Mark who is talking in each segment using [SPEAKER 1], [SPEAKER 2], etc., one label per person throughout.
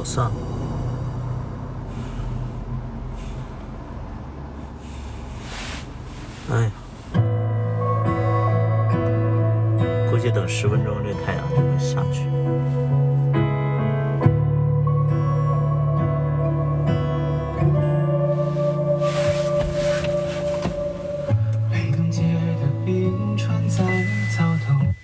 [SPEAKER 1] 算了。哎呀，估计等10分钟，这太阳就会下去。
[SPEAKER 2] 北东街的冰川在躁动。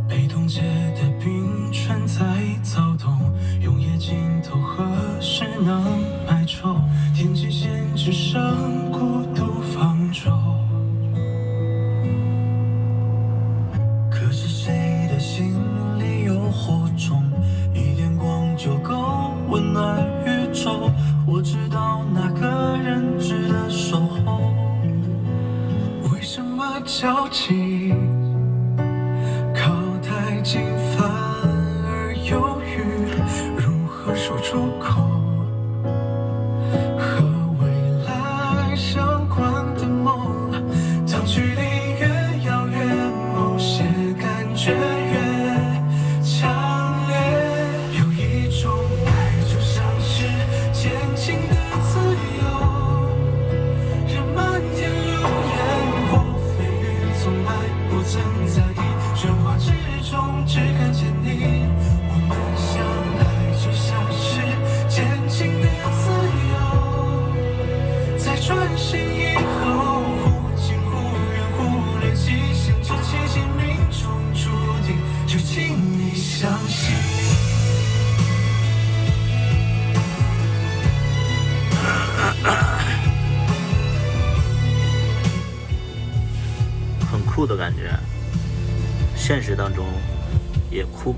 [SPEAKER 2] 北东街的冰川在躁动，永夜尽头何时能埋抽？天际线只剩孤独方舟。可是谁的心里有火种？一点光就够温暖宇宙。我知道哪个人值得守候。为什么交集靠太近反而犹豫？如何说出口？和未来相关的梦，当距离越遥远，某些感觉越强烈。有一种爱就像是渐进的自由，任漫天流言或蜚语，从来不曾在意。喧哗之中只看见你，我们相爱就像是渐进的自由，在转身以后，忽近忽远，忽略极限，这奇迹命中注定，就请你相信。
[SPEAKER 1] 很酷的感觉，现实当中也酷。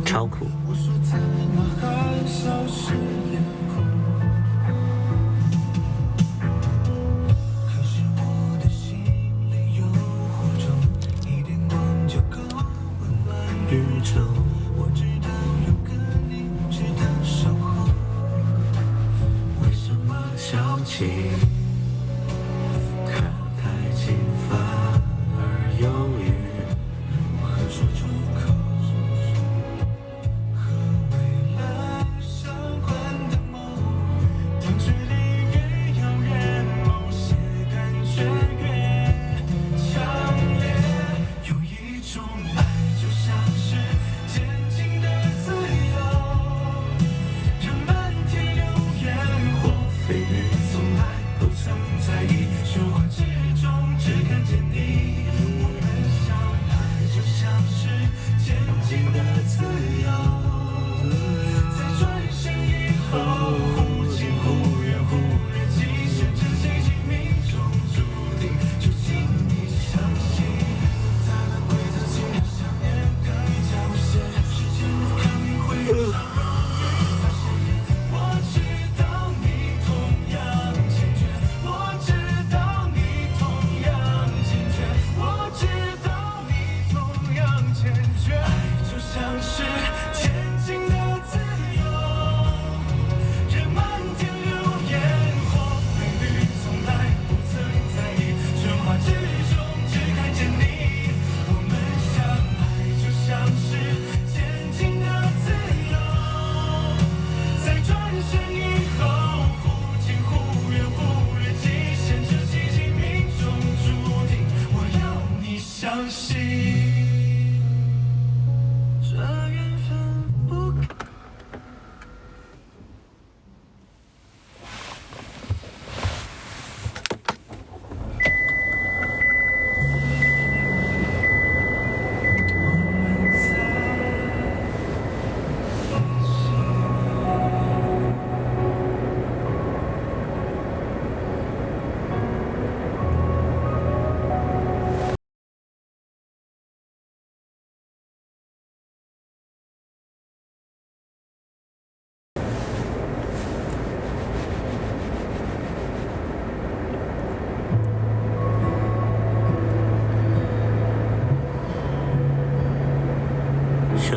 [SPEAKER 1] 超酷。宇宙，
[SPEAKER 2] 我知道有个你值得守候。为什么
[SPEAKER 1] 交集靠太近反而犹豫？
[SPEAKER 2] 如何说出口？和未来相关的梦，当距离越遥远，某些感觉越强烈。有一种爱就像是渐进的自由，任漫天流言或蜚语，从来不曾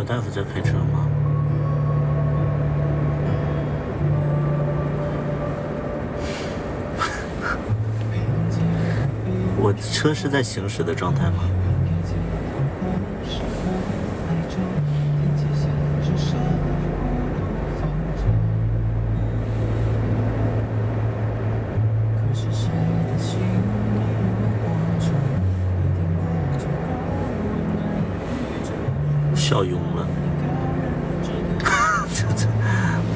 [SPEAKER 1] 大夫在开车吗？我车是在行驶的状态吗？笑晕了，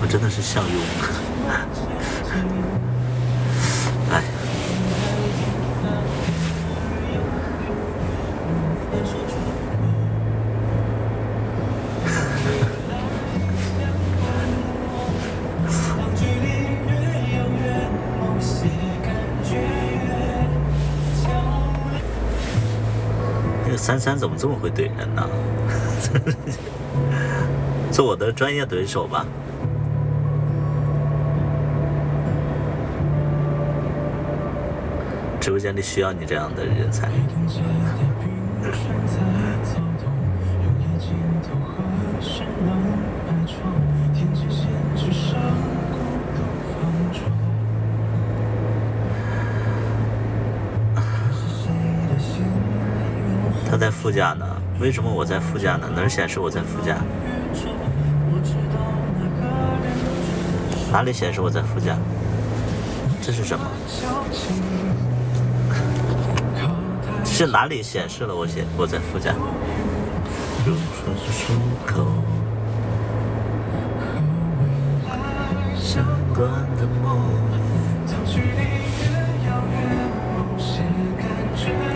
[SPEAKER 1] 我真的是笑晕了，哎。那个33怎么这么会怼人呢？做我的专业怼手吧。直播间里需要你这样的人才。他在副驾呢，为什么我在副驾呢？哪儿显示我在副驾？哪里显示我在副驾？这是什么？是哪里显示了我在副驾？如说出口，相关的梦。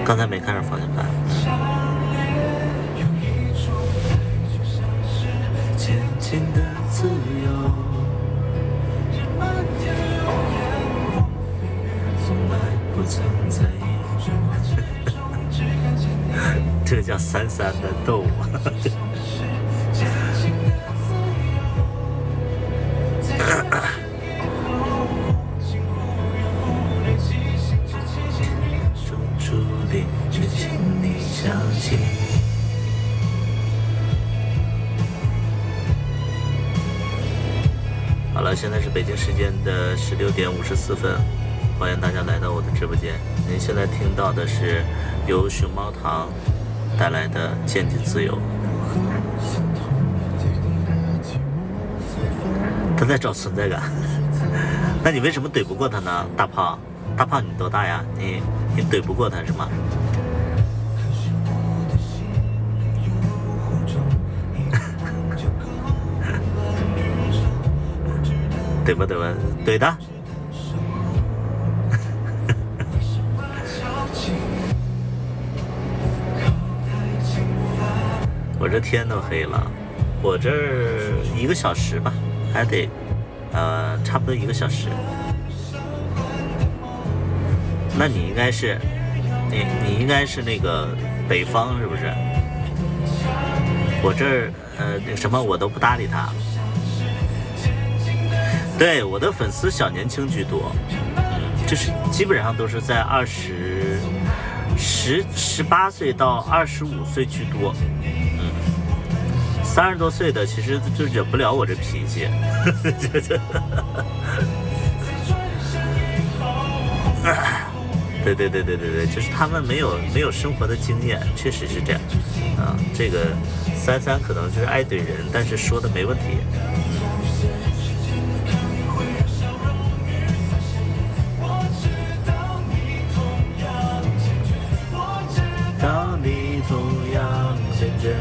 [SPEAKER 1] 刚才没看上方向盘。前进的自由。这个叫33的逗我。注定只请你相信。好了，现在是北京时间的16点54分，欢迎大家来到我的直播间。您现在听到的是由熊猫堂带来的《渐进自由》。他在找存在感。那你为什么怼不过他呢？大胖，大胖，你多大呀？你怼不过他是吗？怼吧怼吧，怼的。我这天都黑了，我这儿1个小时吧，还得差不多1个小时。那你应该是你应该是那个北方是不是？我这儿那什么我都不搭理他。对，我的粉丝小年轻居多，就是基本上都是在18岁到25岁居多，30多岁的其实就忍不了我这脾气。对，就是他们没有生活的经验，确实是这样啊。这个33可能就是爱怼人，但是说的没问题。当你同样坚决，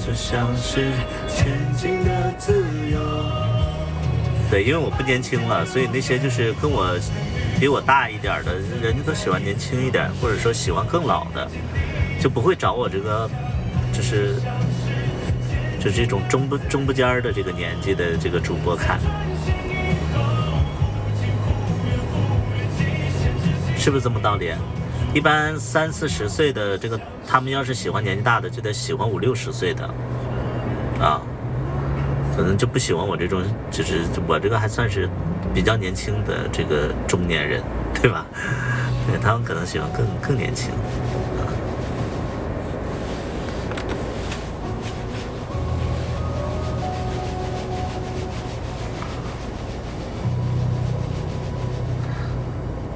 [SPEAKER 1] 就像是前进的自由。对，因为我不年轻了，所以那些就是比我大一点的人家都喜欢年轻一点，或者说喜欢更老的，就不会找我这个就是这种中不尖的这个年纪的这个主播看。是不是这么道理？一般30、40岁的这个，他们要是喜欢年纪大的，就得喜欢50、60岁的，啊，可能就不喜欢我这种，就是我这个还算是比较年轻的这个中年人，对吧？对，他们可能喜欢更年轻。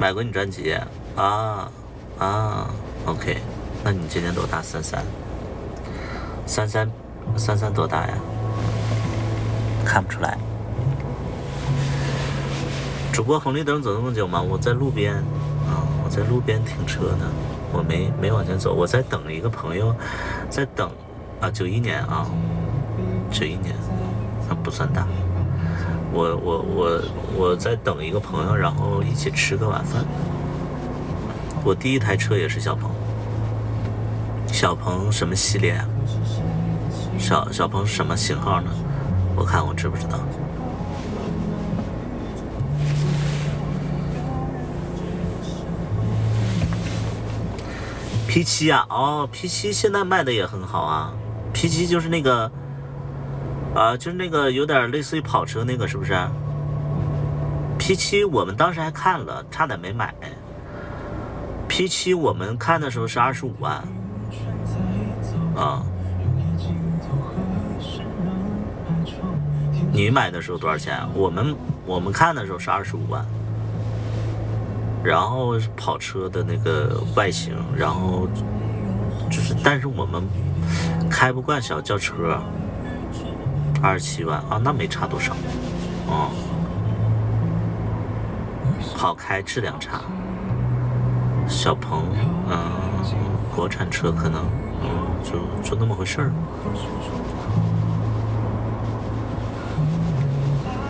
[SPEAKER 1] 买过你专辑啊？OK， 那你今年多大？33多大呀？看不出来。主播红绿灯走那么久吗？我在路边我在路边停车呢，我没往前走，我在等一个朋友，在等91年91年，那不算大。我在等一个朋友，然后一起吃个晚饭。我第一台车也是小鹏什么系列啊？小鹏什么型号呢？我看我知不知道。P7啊，P7现在卖的也很好啊。P7就是那个就是那个有点类似于跑车那个，是不是？P7我们当时还看了，差点没买。P7我们看的时候是25万你买的时候多少钱？我们看的时候是25万。然后跑车的那个外形，然后就是，但是我们开不惯小轿车，27万那没差多少好开质量差。小鹏国产车可能就那么回事儿。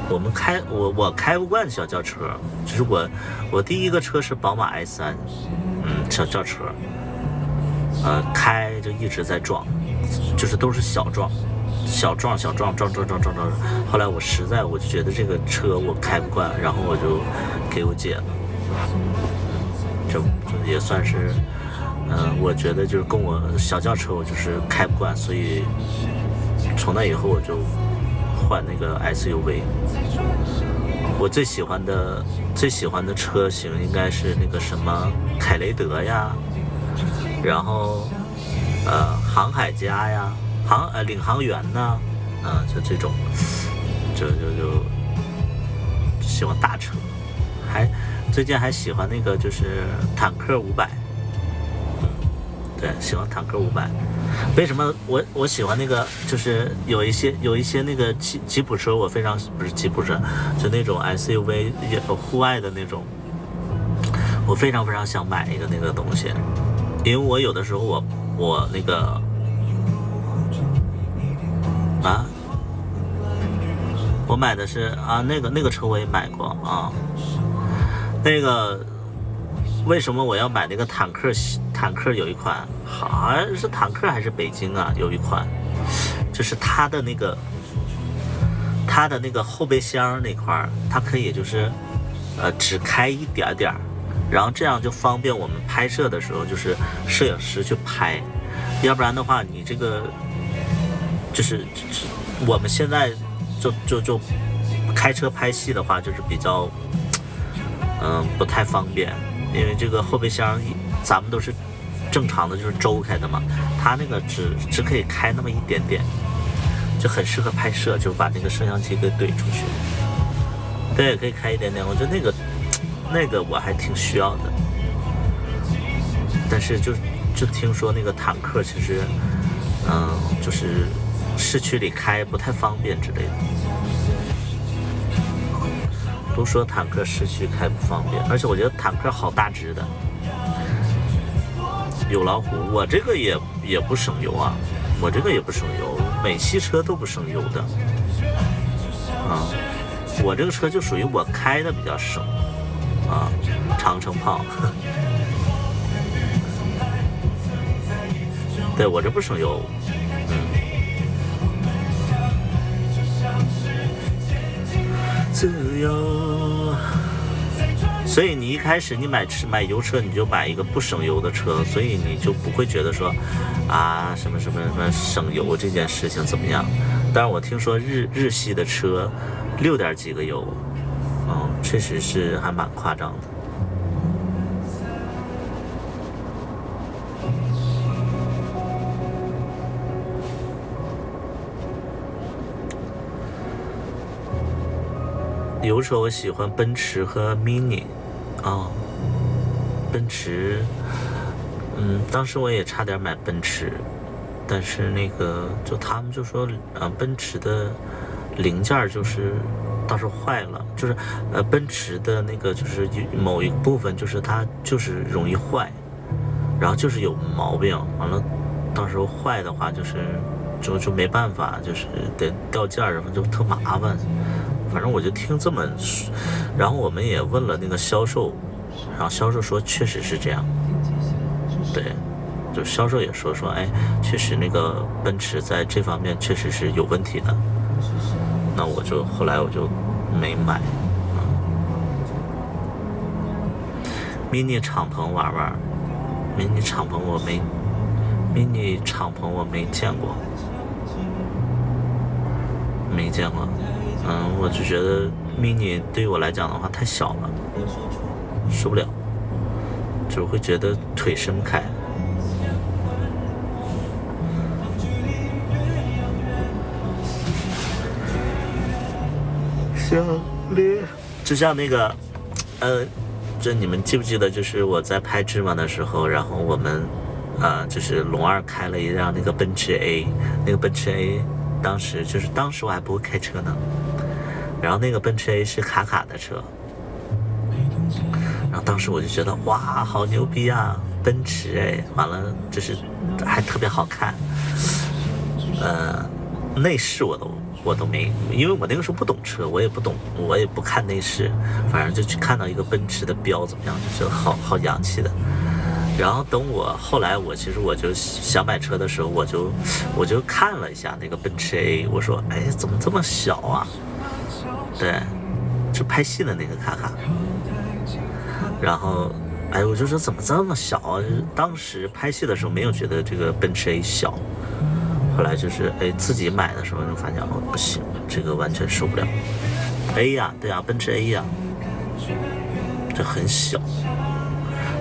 [SPEAKER 1] 我开不惯小轿车，就是我第一个车是宝马 i3，小轿车，开就一直在撞，就是都是小撞，撞。后来我就觉得这个车我开不惯，然后我就给我姐了，这也算是，我觉得就是跟我小轿车我就是开不惯，所以从那以后我就换那个 SUV。我最喜欢的车型应该是那个什么凯雷德呀，然后航海家呀，领航员呐，就这种，就喜欢大车，最近还喜欢那个就是坦克500，对，喜欢坦克500。为什么我喜欢那个？就是有一些那个吉普车，我非常不是吉普车，就那种 SUV 户外的那种，我非常想买一个那个东西，因为我有的时候我那个我买的是那个车我也买过那个为什么我要买那个坦克有一款，好像是坦克还是北京有一款，就是它的那个后备箱那块它可以就是只开一点点，然后这样就方便我们拍摄的时候就是摄影师去拍，要不然的话你这个就是我们现在就开车拍戏的话就是比较不太方便，因为这个后备箱咱们都是正常的就是周开的嘛，它那个只可以开那么一点点，就很适合拍摄，就把那个摄像机给怼出去。对，可以开一点点，我觉得那个我还挺需要的，但是就听说那个坦克其实就是市区里开不太方便之类的，都说坦克市区开不方便，而且我觉得坦克好大只的，有老虎。我这个也不省油我这个也不省油，美系车都不省油的我这个车就属于我开的比较省长城炮对，我这不省油自由。所以你一开始你买油车，你就买一个不省油的车，所以你就不会觉得说什么省油这件事情怎么样。但是我听说日系的车6点几个油确实是还蛮夸张的。油车我喜欢奔驰和 Mini 奔驰，当时我也差点买奔驰，但是那个就他们就说，奔驰的零件就是倒是坏了，就是奔驰的那个就是某一部分就是它就是容易坏，然后就是有毛病，完了到时候坏的话就没办法，就是得掉件什么就特麻烦。反正我就听这么，然后我们也问了那个销售，然后销售说确实是这样，对，就销售也说，哎，确实那个奔驰在这方面确实是有问题的。那后来我就没买。mini 敞篷玩玩，mini 敞篷我没见过，我就觉得 mini 对于我来讲的话太小了，受不了，就是会觉得腿伸不开。就像那个，这你们记不记得？就是我在拍芝麻的时候，然后我们，就是龙二开了一辆那个奔驰 A， 那个奔驰 A， 当时我还不会开车呢，然后那个奔驰 A 是卡卡的车，然后当时我就觉得哇，好牛逼啊，奔驰哎，完了就是还特别好看，内饰我都没，因为我那个时候不懂车，我也不看内饰，反正就去看到一个奔驰的标怎么样，就觉得好洋气的。然后等我后来其实我就想买车的时候，我就看了一下那个奔驰 A， 我说哎怎么这么小啊？对，就拍戏的那个卡卡。然后哎我就说怎么这么小啊？当时拍戏的时候没有觉得这个奔驰 A 小。后来就是自己买的时候就发现不行，这个完全受不了。A 呀，对呀，奔驰 A 呀，这很小。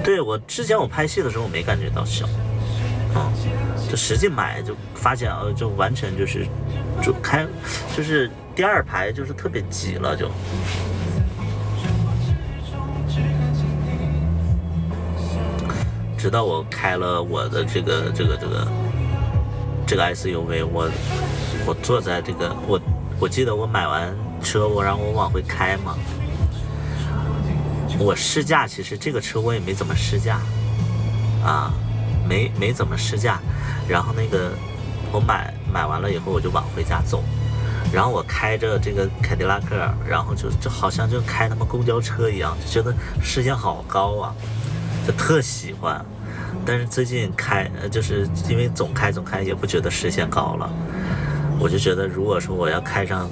[SPEAKER 1] 对，我之前我拍戏的时候我没感觉到小，就实际买就发现就完全就是第二排就是特别挤了就。直到我开了我的这个 SUV， 我坐在这个我记得我买完车然后我往回开嘛，我试驾，其实这个车我也没怎么试驾没怎么试驾，然后那个我买完了以后我就往回家走，然后我开着这个凯迪拉克，然后就好像就开他妈公交车一样，就觉得视线好高啊，就特喜欢。但是最近就是因为总开也不觉得视线高了，我就觉得如果说我要开上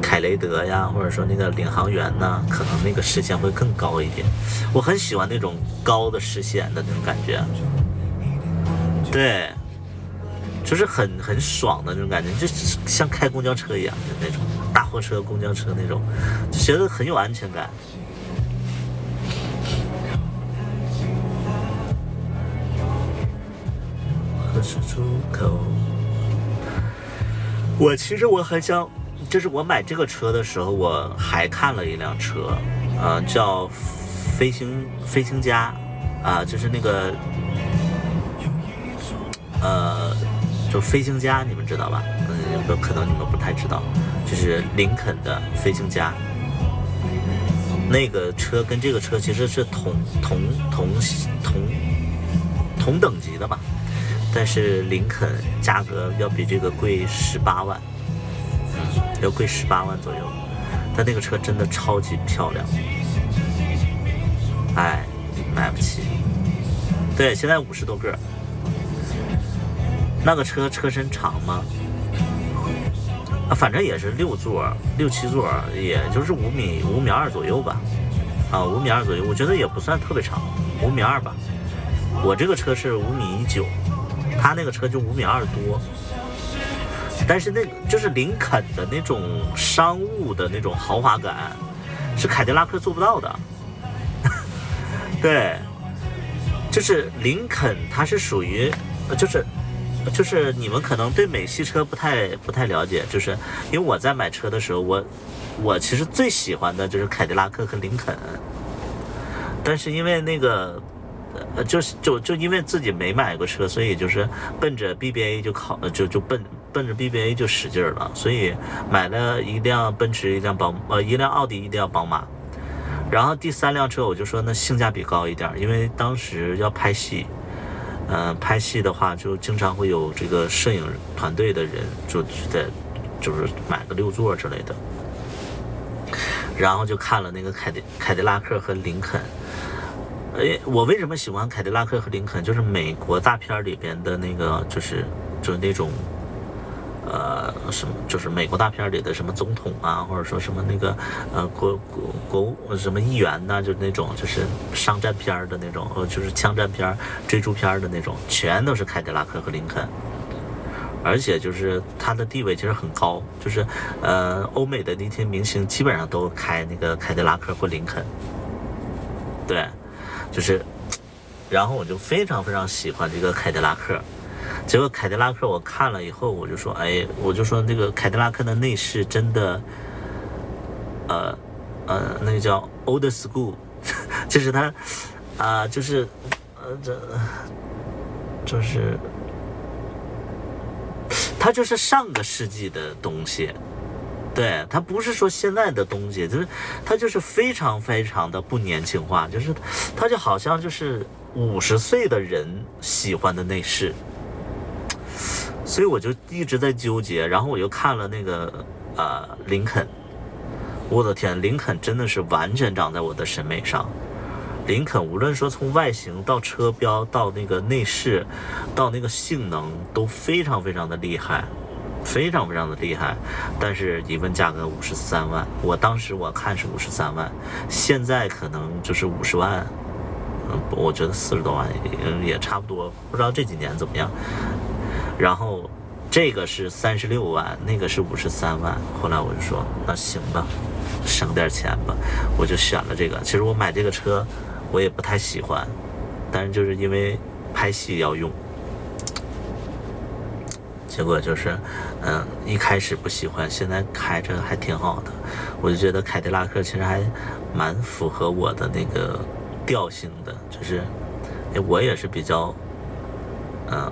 [SPEAKER 1] 凯雷德呀，或者说那个领航员呢，可能那个视线会更高一点。我很喜欢那种高的视线的那种感觉，对，就是很爽的那种感觉，就像开公交车一样，就那种大货车、公交车那种，就觉得很有安全感。是出口。其实我很想，就是我买这个车的时候，我还看了一辆车，叫飞行家，就是那个，就飞行家，你们知道吧？可能你们不太知道，就是林肯的飞行家。那个车跟这个车其实是同等级的吧。但是林肯价格要比这个贵18万，要贵18万左右。但那个车真的超级漂亮，哎，买不起。对，现在50多个。那个车身长吗？反正也是6座、6、7座，也就是5米2左右吧。5米2左右，我觉得也不算特别长，5米2吧。我这个车是5米19。他那个车就5米2多，但是那个就是林肯的那种商务的那种豪华感，是凯迪拉克做不到的。对，就是林肯，它是属于，就是你们可能对美系车不太了解，就是因为我在买车的时候，我其实最喜欢的就是凯迪拉克和林肯，但是因为那个就因为自己没买过车，所以就是奔着 BBA 就奔着 BBA 就使劲了，所以买了一辆奔驰，一辆奥迪，一辆宝马。然后第3辆车我就说那性价比高一点，因为当时要拍戏，拍戏的话就经常会有这个摄影团队的人就是买个6座之类的。然后就看了那个凯迪拉克和林肯。我为什么喜欢凯迪拉克和林肯？就是美国大片里边的那个，就是那种，什么，就是美国大片里的什么总统啊，或者说什么那个国什么议员呐，就是那种就是商战片的那种，就是枪战片、追逐片的那种，全都是凯迪拉克和林肯。而且就是他的地位其实很高，就是欧美的那些明星基本上都开那个凯迪拉克或林肯。对。就是，然后我就非常非常喜欢这个凯迪拉克。结果凯迪拉克我看了以后，我就说那个凯迪拉克的内饰真的，那个叫 old school， 就是它，就是它就是上个世纪的东西。对，它不是说现在的东西，就是它就是非常非常的不年轻化，就是它就好像就是50岁的人喜欢的内饰，所以我就一直在纠结。然后我又看了那个林肯，我的天，林肯真的是完全长在我的审美上。林肯无论说从外形到车标到那个内饰到那个性能都非常非常的厉害。非常非常的厉害，但是一问价格53万，我当时我看是53万，现在可能就是50万，我觉得40多万也差不多，不知道这几年怎么样。然后这个是36万，那个是53万，后来我就说那行吧，省点钱吧，我就选了这个。其实我买这个车我也不太喜欢，但是就是因为拍戏要用。结果就是，一开始不喜欢，现在开着还挺好的。我就觉得凯迪拉克其实还蛮符合我的那个调性的，就是我也是比较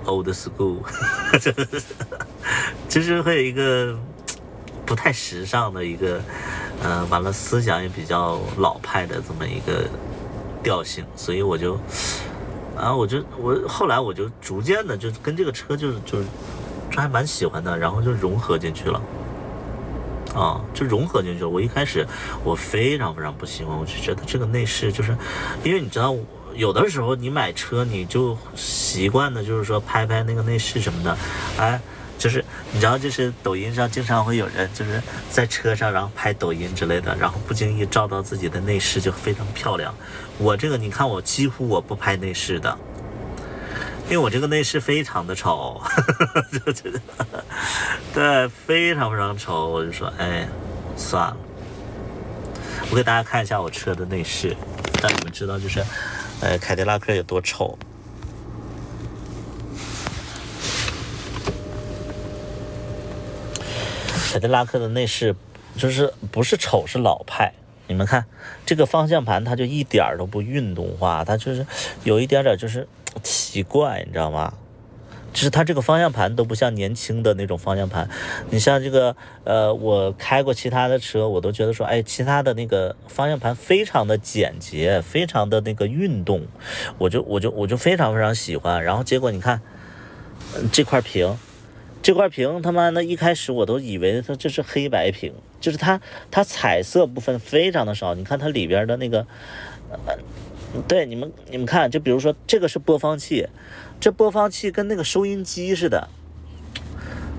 [SPEAKER 1] old school， 就是会有一个不太时尚的一个完了思想也比较老派的这么一个调性，所以我后来我就逐渐的就跟这个车就是还蛮喜欢的，然后就融合进去了，就融合进去了。我一开始我非常非常不喜欢，我就觉得这个内饰就是，因为你知道，有的时候你买车你就习惯的就是说拍那个内饰什么的，就是你知道，就是抖音上经常会有人就是在车上然后拍抖音之类的，然后不经意照到自己的内饰就非常漂亮。我这个你看，我几乎我不拍内饰的。因为我这个内饰非常的丑，对，非常非常丑，我就说，算了。我给大家看一下我车的内饰，让你们知道就是，凯迪拉克有多丑。凯迪拉克的内饰就是不是丑，是老派。你们看这个方向盘，它就一点都不运动化，它就是有一点点就是奇怪，你知道吗？就是它这个方向盘都不像年轻的那种方向盘。你像这个我开过其他的车，我都觉得说，其他的那个方向盘非常的简洁，非常的那个运动，我就非常非常喜欢。然后结果你看这块屏他妈的一开始我都以为它这是黑白屏，就是它彩色部分非常的少。你看它里边的那个对，你们看，就比如说这个是播放器，这播放器跟那个收音机似的，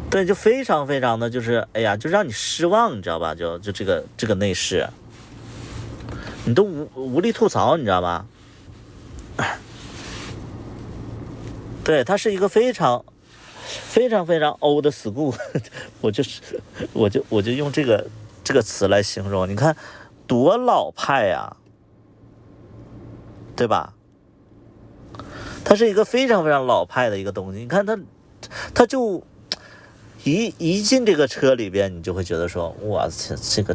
[SPEAKER 1] 对，就非常非常的就是就让你失望，你知道吧？就这个内饰，你都无力吐槽，你知道吧？对，它是一个非常非常非常 old school， 我就用这个词来形容。你看多老派呀，对吧？它是一个非常非常老派的一个东西。你看它就一进这个车里边，你就会觉得说，哇，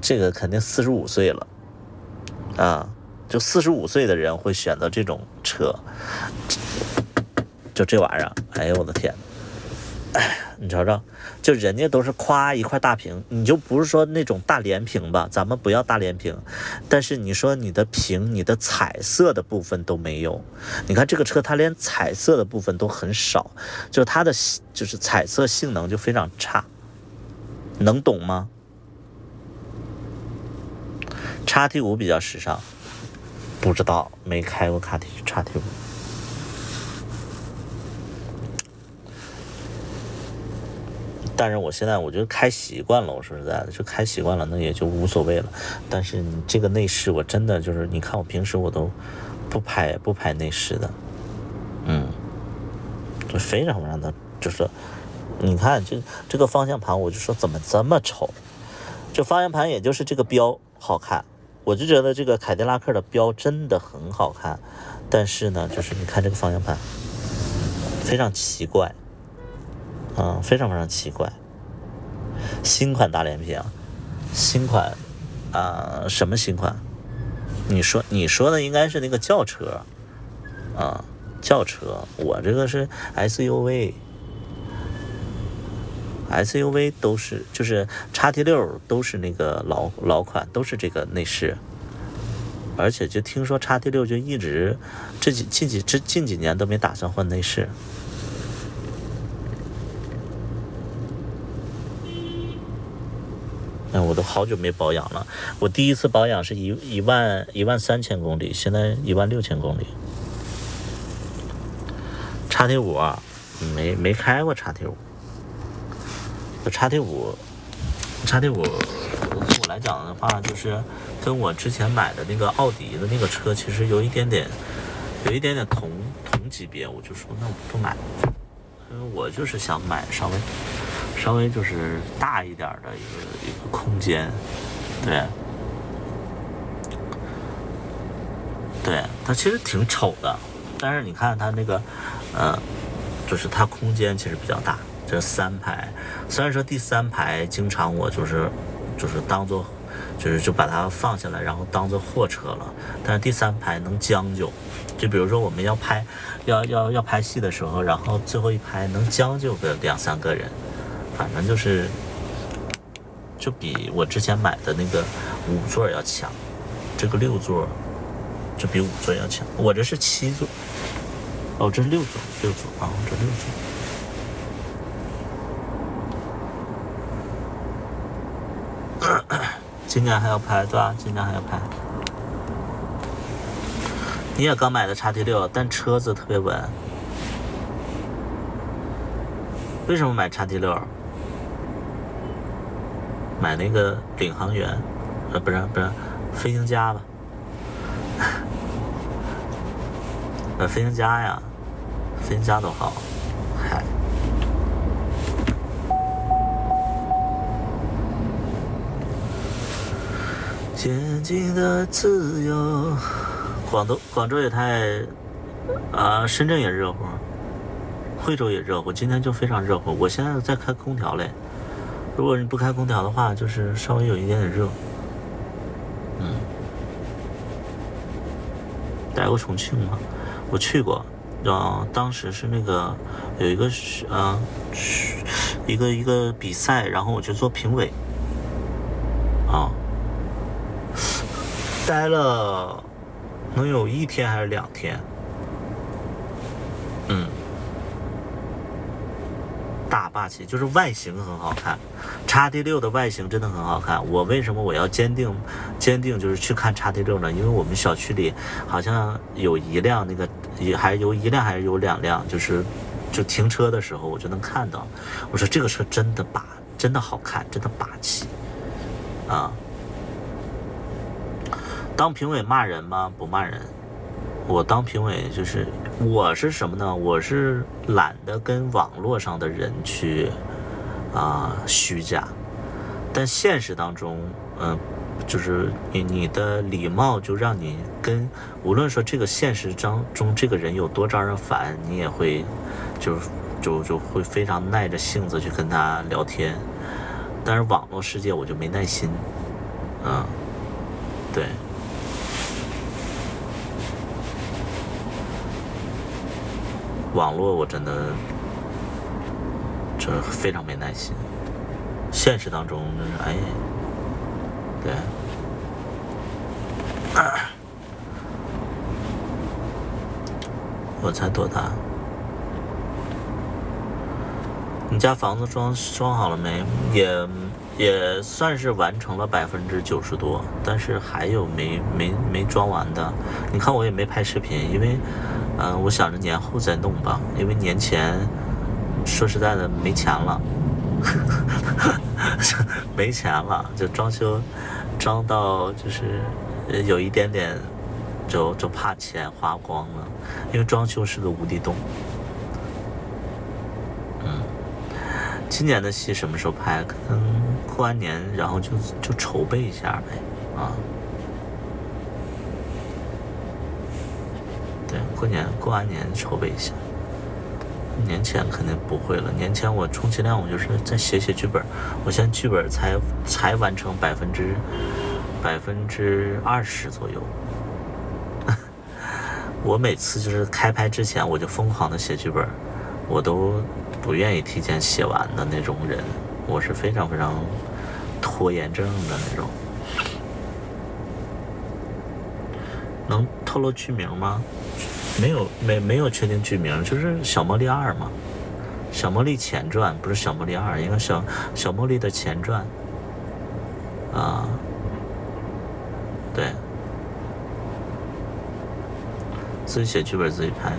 [SPEAKER 1] 这个肯定45岁了啊！就45岁的人会选择这种车，就这玩意儿，哎呦我的天！你瞅瞅，就人家都是夸一块大屏，你就不是说那种大连屏吧，咱们不要大连屏，但是你说你的屏，你的彩色的部分都没有。你看这个车，它连彩色的部分都很少，就是它的就是彩色性能就非常差，能懂吗？XT5比较时尚，不知道，没开过XT5。但是我现在我就开习惯了，我说实在的，就开习惯了，那也就无所谓了。但是你这个内饰，我真的就是，你看我平时我都不拍内饰的，就非常的，就是你看这个方向盘，我就说怎么这么丑？这方向盘也就是这个标好看，我就觉得这个凯迪拉克的标真的很好看，但是呢，就是你看这个方向盘，非常奇怪。非常非常奇怪。新款大连屏，新款什么新款？你说的应该是那个轿车轿车，我这个是 SUV 都是，就是 XT6 都是那个老款，都是这个内饰。而且就听说 XT6 就一直近几年都没打算换内饰。我都好久没保养了。我第一次保养是13000公里，现在16000公里。XT5啊，没开过 XT5。XT5对我来讲的话，就是跟我之前买的那个奥迪的那个车，其实有一点点同级别。我就说那我不买，因为我就是想买稍微就是大一点的一个空间，对，它其实挺丑的，但是你看它那个，就是它空间其实比较大。这3排，虽然说第3排经常我就是当做就把它放下来，然后当做货车了，但是第3排能将就。就比如说我们要拍戏的时候，然后最后一排能将就个2-3个人。反正就比我之前买的那个5座要强，这个6座就比5座要强。我这是7座，这是6座啊，这6座。今年还要拍，对吧？今年还要拍。你也刚买的 XT6，但车子特别稳。为什么买 XT6？买那个领航员，不是飞行家吧？飞行家呀，飞行家都好。嗨，前进的自由。广州也太深圳也热乎，惠州也热乎，今天就非常热乎。我现在在开空调嘞。如果你不开空调的话，就是稍微有一点点热。来过重庆吗？我去过，当时是那个有一个一个比赛，然后我去做评委，待了能有1天还是2天，大霸气，就是外形很好看。XT6的外形真的很好看。为什么我要坚定就是去看XT6呢？因为我们小区里好像有一辆那个，还有1辆还是有2辆，就停车的时候我就能看到。我说这个车真的好看，真的霸气啊！当评委骂人吗？不骂人。我当评委就是我是什么呢？我是懒得跟网络上的人去虚假，但现实当中，就是你的礼貌就让你跟无论说这个现实中这个人有多招人烦，你也会就会非常耐着性子去跟他聊天。但是网络世界我就没耐心，对。网络我真的这非常没耐心。现实当中，哎，对，我才多大？你家房子装好了没？也算是完成了90%多，但是还有没装完的。你看我也没拍视频，因为我想着年后再弄吧，因为年前说实在的没钱了。没钱了，就装修装到就是有一点点就怕钱花光了，因为装修是个无底洞。今年的戏什么时候拍？可能过完年，然后就筹备一下呗，啊。对，过完年筹备一下。年前肯定不会了，年前我充其量我就是再写剧本，我现在剧本才完成20%左右。我每次就是开拍之前我就疯狂的写剧本，我都不愿意提前写完的那种人，我是非常非常拖延症的那种。能透露剧名吗？没有确定剧名，就是《小茉莉2》嘛，《小茉莉前传》不是《小茉莉2》，应该小茉莉的前传啊，对，自己写剧本自己拍，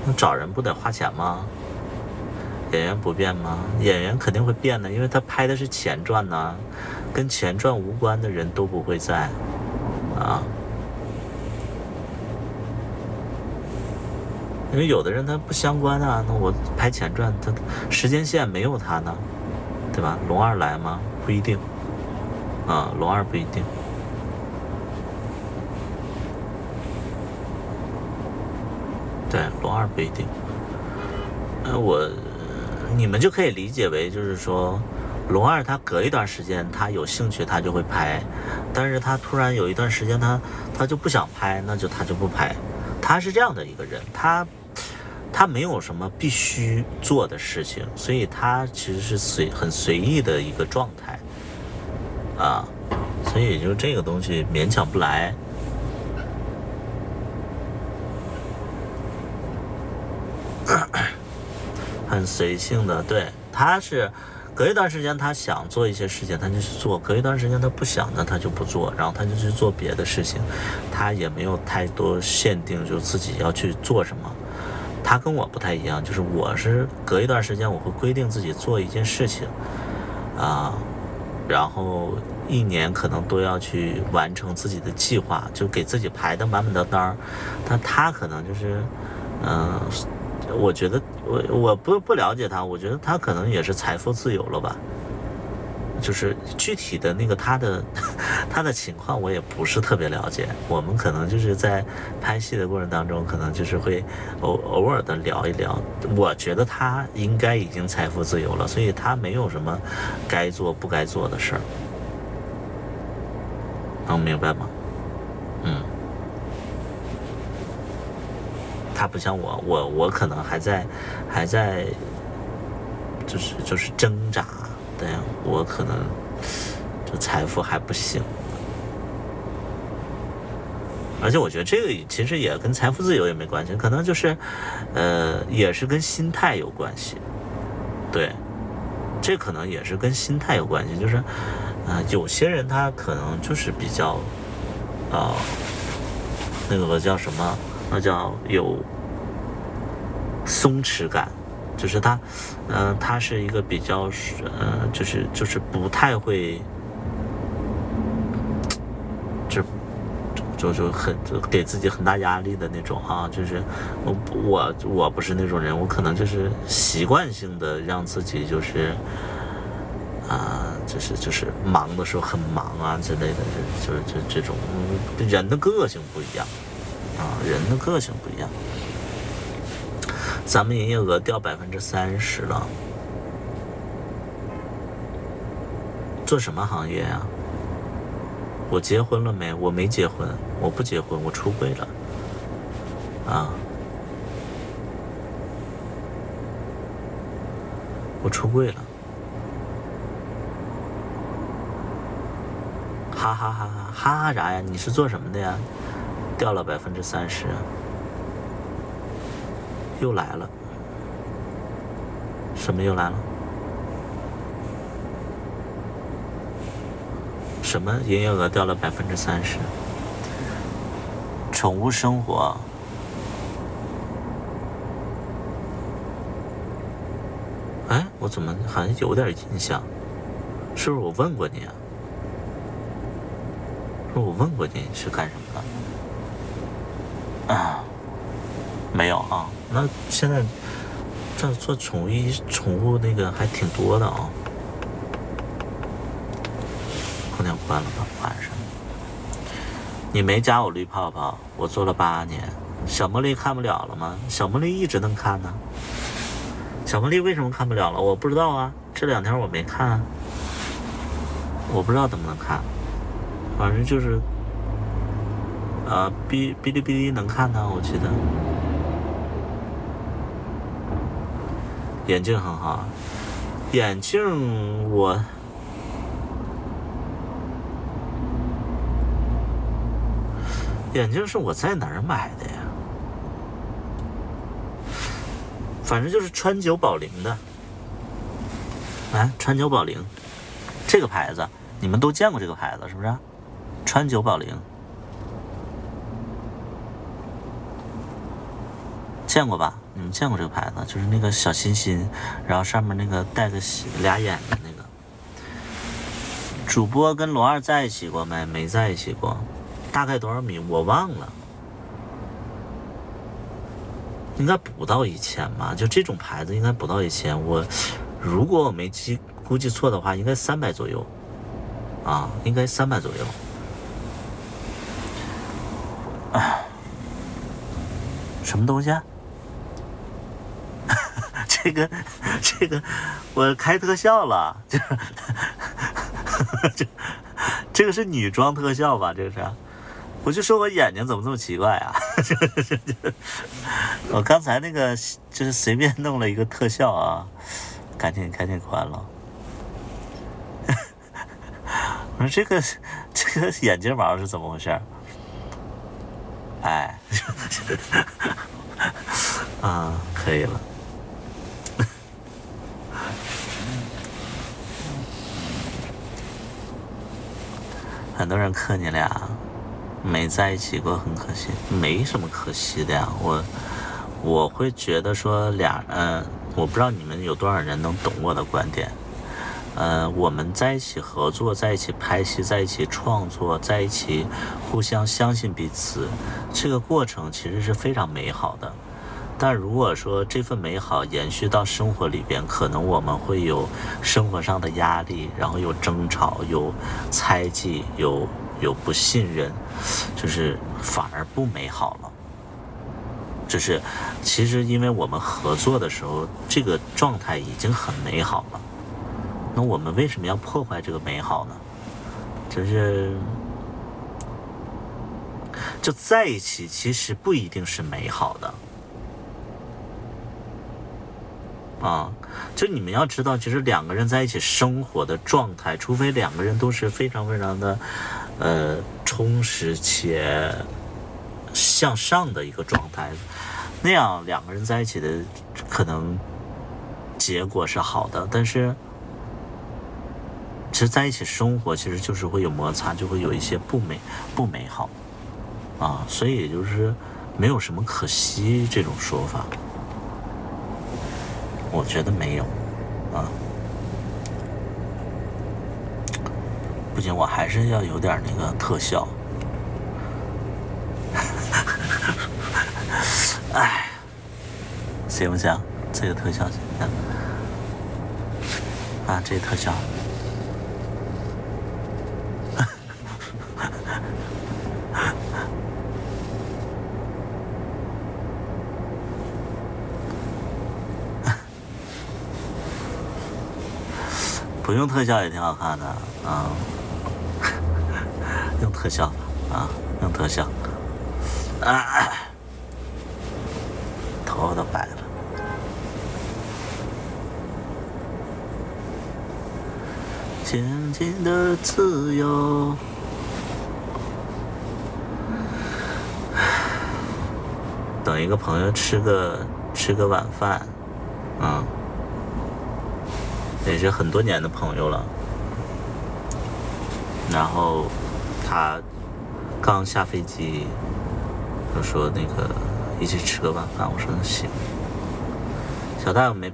[SPEAKER 1] 那找人不得花钱吗？演员不变吗？演员肯定会变的，因为他拍的是前传呢，跟前传无关的人都不会在啊。因为有的人他不相关啊，那我拍前传，他时间线没有他呢，对吧？龙二来吗？不一定，啊，龙二不一定。对，龙二不一定。你们就可以理解为就是说，龙二他隔一段时间他有兴趣他就会拍，但是他突然有一段时间他就不想拍，那他就不拍。他是这样的一个人，他没有什么必须做的事情，所以他其实是很随意的一个状态啊，所以就这个东西勉强不来。很随性的，对，他是隔一段时间他想做一些事情他就去做，隔一段时间他不想的他就不做，然后他就去做别的事情，他也没有太多限定，就自己要去做什么。他跟我不太一样，就是我是隔一段时间我会规定自己做一件事情啊，然后1年可能都要去完成自己的计划，就给自己排得满满当当。但他可能就是我觉得我不了解他，我觉得他可能也是财富自由了吧，就是具体的那个他的情况我也不是特别了解。我们可能就是在拍戏的过程当中，可能就是会偶尔的聊一聊。我觉得他应该已经财富自由了，所以他没有什么该做不该做的事儿，能明白吗？他不像我可能还在就是挣扎，对，我可能这财富还不行。而且我觉得这个其实也跟财富自由也没关系，可能就是也是跟心态有关系。对，这可能也是跟心态有关系，就是有些人他可能就是比较那个叫什么，那叫有松弛感，就是他是一个比较就是不太会就给自己很大压力的那种啊，就是我不是那种人，我可能就是习惯性的让自己就是就是忙的时候很忙啊之类的，就是这种人的个性不一样啊，人的个性不一样。咱们营业额掉30%了，做什么行业呀？我结婚了没？我没结婚，我不结婚，我出柜了啊。我出柜了，哈哈哈哈哈啥呀？你是做什么的呀？掉了30%，又来了，什么又来了？什么营业额掉了30%？宠物生活。哎，我怎么好像有点印象？是不是我问过你啊？是我问过你是干什么的？啊，没有啊。那现在这做宠物那个还挺多的啊。空调关了吧，晚上。你没加我绿泡泡，我做了8年。小茉莉看不了了吗？小茉莉一直能看呢。小茉莉为什么看不了了？我不知道啊，这2天我没看啊，我不知道能不能看，反正就是哔哩哔哩能看呢，我记得。眼镜很好，眼镜眼镜是我在哪儿买的呀？反正就是川久保玲的。川久保玲这个牌子你们都见过这个牌子是不是？川久保玲见过吧？你们见过这个牌子？就是那个小心心，然后上面那个带个俩眼的那个。主播跟罗二在一起过没？没在一起过。大概多少米我忘了，应该不到1000吧？就这种牌子应该不到1000。如果我没估计错的话，应该300左右啊，应该300左右。什么东西啊？这个我开特效了，这个是女装特效吧？这个是。我就说我眼睛怎么这么奇怪啊？我刚才那个就是随便弄了一个特效啊，赶紧关了。我说这个眼睫毛是怎么回事？哎，啊，可以了。很多人克你俩。没在一起过很可惜，没什么可惜的呀。我会觉得说我不知道你们有多少人能懂我的观点。我们在一起合作，在一起拍戏，在一起创作，在一起互相相信彼此，这个过程其实是非常美好的。但如果说这份美好延续到生活里边，可能我们会有生活上的压力，然后有争吵，有猜忌，有不信任，就是反而不美好了。就是其实因为我们合作的时候，这个状态已经很美好了，那我们为什么要破坏这个美好呢？就在一起其实不一定是美好的啊。就你们要知道，就是2个人在一起生活的状态，除非2个人都是非常非常的充实且向上的一个状态，那样2个人在一起的可能结果是好的。但是其实在一起生活其实就是会有摩擦，就会有一些不美好啊，所以就是没有什么可惜这种说法，我觉得没有啊。不行，我还是要有点那个特效。哎，行不行？这个特效行不行？啊，这个特效。不用特效也挺好看的啊。用特效吧啊，用特效。头发都白了。渐渐的自由。等一个朋友吃个晚饭，也是很多年的朋友了。然后他刚下飞机，就说那个一起吃个晚饭，我说那行。小大夫没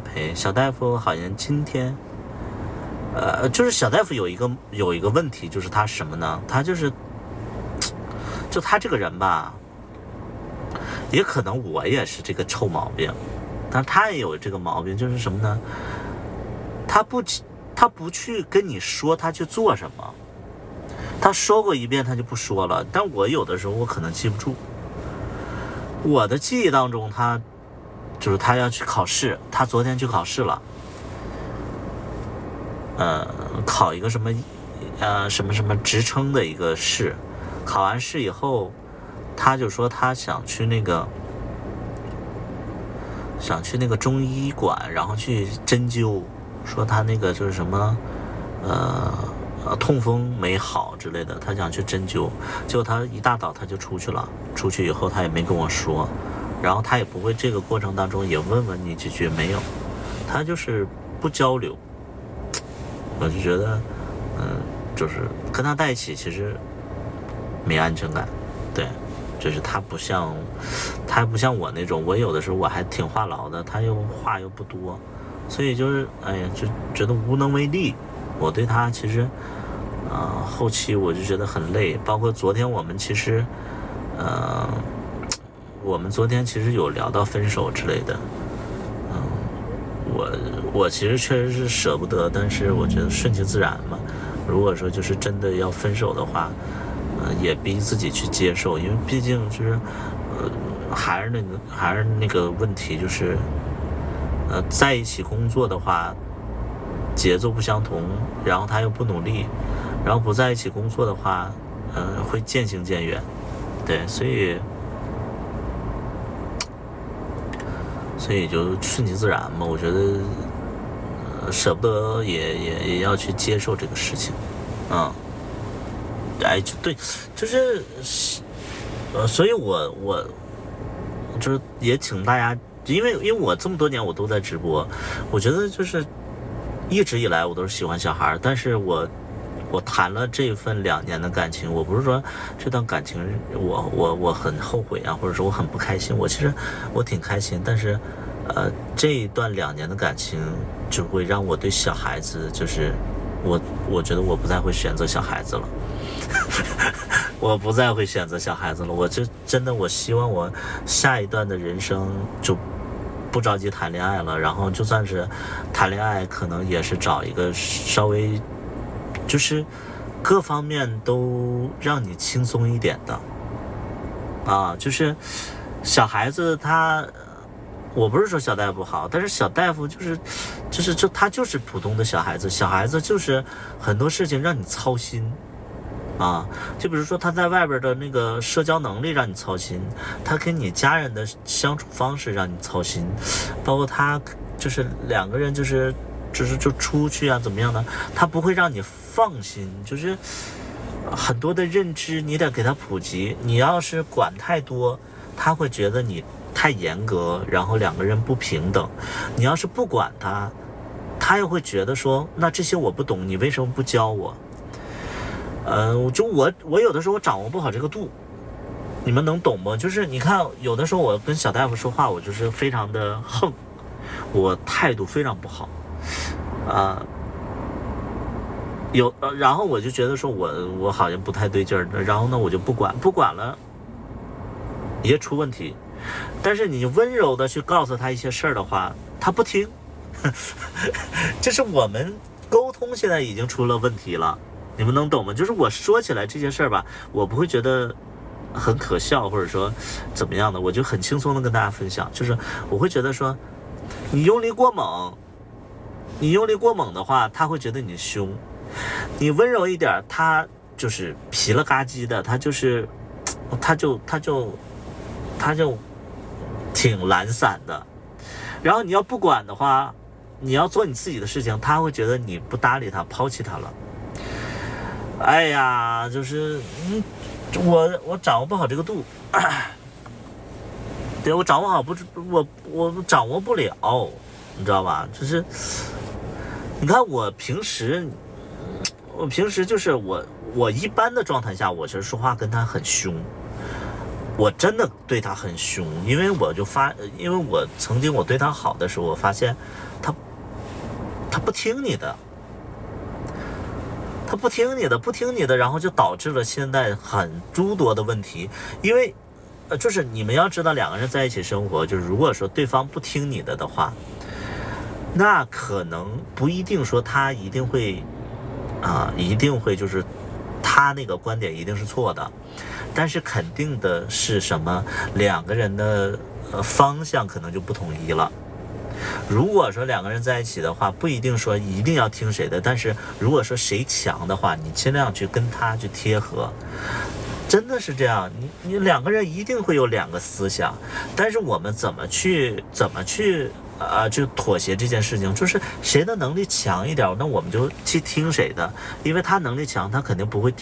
[SPEAKER 1] 陪，小大夫好像今天，就是小大夫有一个问题，就是他什么呢？他就他这个人吧，也可能我也是这个臭毛病，但他也有这个毛病，就是什么呢？他不去跟你说他去做什么，他说过一遍他就不说了。但我有的时候我可能记不住，我的记忆当中他要去考试，他昨天去考试了，考一个什么职称的一个试，考完试以后，他就说他想去那个中医馆，然后去针灸，说他那个就是什么痛风没好之类的，他想去针灸。结果他一大早他就出去了，出去以后他也没跟我说，然后他也不会这个过程当中也问问你几句，没有，他就是不交流。我就觉得就是跟他在一起其实没安全感，对，就是他不像我那种，我有的时候我还挺话痨的，他又话又不多，所以就是就觉得无能为力。我对他其实后期我就觉得很累，包括昨天我们其实昨天其实有聊到分手之类的，我其实确实是舍不得，但是我觉得顺其自然嘛。如果说就是真的要分手的话，也逼自己去接受，因为毕竟就是还是那个问题，就是在一起工作的话节奏不相同，然后他又不努力，然后不在一起工作的话会渐行渐远，对，所以就顺其自然嘛。我觉得舍不得也要去接受这个事情，就对，就是所以我就是也请大家，因为我这么多年我都在直播，我觉得就是一直以来我都是喜欢小孩，但是我谈了这份2年的感情，我不是说这段感情我很后悔啊，或者说我很不开心，其实我挺开心，但是这一段2年的感情就会让我对小孩子，就是我觉得我不再会选择小孩子了我不再会选择小孩子了，我真的我希望我下一段的人生就不着急谈恋爱了，然后就算是谈恋爱可能也是找一个稍微就是各方面都让你轻松一点的就是小孩子我不是说小大夫不好，但是小大夫他就是普通的小孩子，小孩子就是很多事情让你操心就比如说他在外边的那个社交能力让你操心，他跟你家人的相处方式让你操心，包括他就是2个人就出去怎么样的，他不会让你放心，就是很多的认知你得给他普及，你要是管太多，他会觉得你太严格，然后2个人不平等。你要是不管他又会觉得说，那这些我不懂，你为什么不教我？我有的时候我掌握不好这个度，你们能懂吗？就是你看，有的时候我跟小大夫说话，我就是非常的横，我态度非常不好，然后我就觉得说我好像不太对劲儿，然后呢我就不管了，也出问题。但是你温柔的去告诉他一些事儿的话，他不听，就是我们沟通现在已经出了问题了。你们能懂吗？就是我说起来这些事儿吧，我不会觉得很可笑，或者说怎么样的，我就很轻松的跟大家分享。就是我会觉得说，你用力过猛的话，他会觉得你凶；你温柔一点，他就是皮了嘎叽的，他就挺懒散的。然后你要不管的话，你要做你自己的事情，他会觉得你不搭理他，抛弃他了。哎呀，就是我掌握不好这个度，对，我掌握好我掌握不了，你知道吧？就是你看我平时就是我一般的状态下，我其实说话跟他很凶，我真的对他很凶，因为我曾经我对他好的时候，我发现他不听你的。他不听你的，然后就导致了现在很诸多的问题。因为就是你们要知道，两个人在一起生活，就是如果说对方不听你的话，那可能不一定说他一定会就是他那个观点一定是错的，但是肯定的是什么，两个人的方向可能就不统一了。如果说两个人在一起的话，不一定说一定要听谁的，但是如果说谁强的话，你尽量去跟他去贴合，真的是这样。你两个人一定会有两个思想，但是我们怎么去就妥协这件事情，就是谁的能力强一点，那我们就去听谁的，因为他能力强，他肯定不会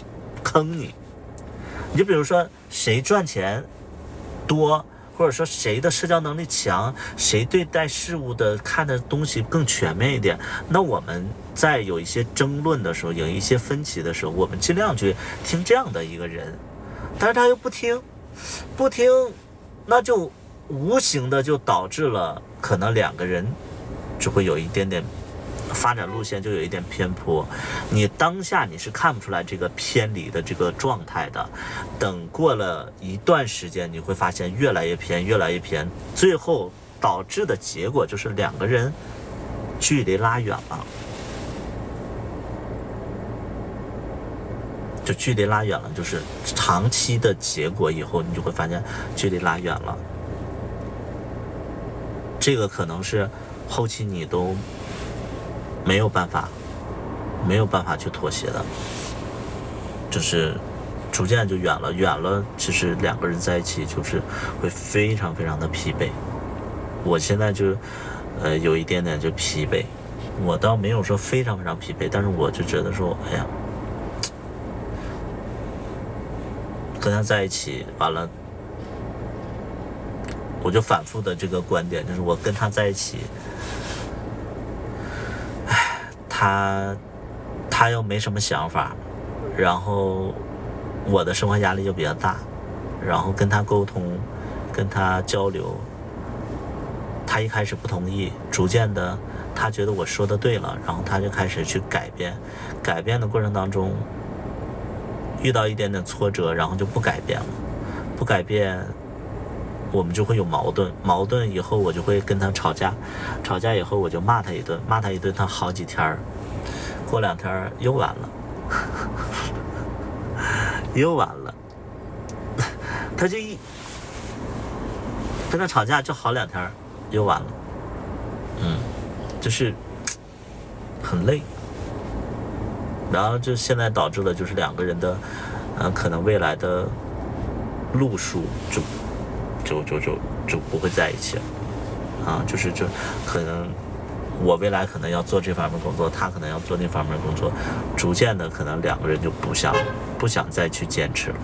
[SPEAKER 1] 坑你。你就比如说谁赚钱多，或者说谁的社交能力强，谁对待事物的看的东西更全面一点，那我们在有一些争论的时候，有一些分歧的时候，我们尽量去听这样的一个人。但是他又不听，那就无形的就导致了可能两个人就会有一点点发展路线就有一点偏颇，你当下你是看不出来这个偏离的这个状态的，等过了一段时间，你会发现越来越偏，最后导致的结果就是两个人距离拉远了，就距离拉远了，就是长期的结果以后，你就会发现距离拉远了，这个可能是后期你都没有办法去妥协的，就是逐渐就远了，其实两个人在一起就是会非常的疲惫。我现在就有一点点就疲惫，我倒没有说非常疲惫，但是我就觉得说，哎呀，跟他在一起完了，我就反复的这个观点，就是我跟他在一起，他又没什么想法，然后我的生活压力就比较大，然后跟他沟通，跟他交流，他一开始不同意，逐渐的他觉得我说的对了，然后他就开始去改变的过程当中遇到一点点挫折，然后就不改变了，不改变我们就会有矛盾以后我就会跟他吵架以后我就骂他一顿，他好几天，过2天又完了他就跟他吵架就好2天又完了，就是很累，然后就现在导致了就是两个人的可能未来的路数就不会在一起了就是可能我未来可能要做这方面工作，他可能要做那方面工作，逐渐的可能两个人就不想再去坚持了。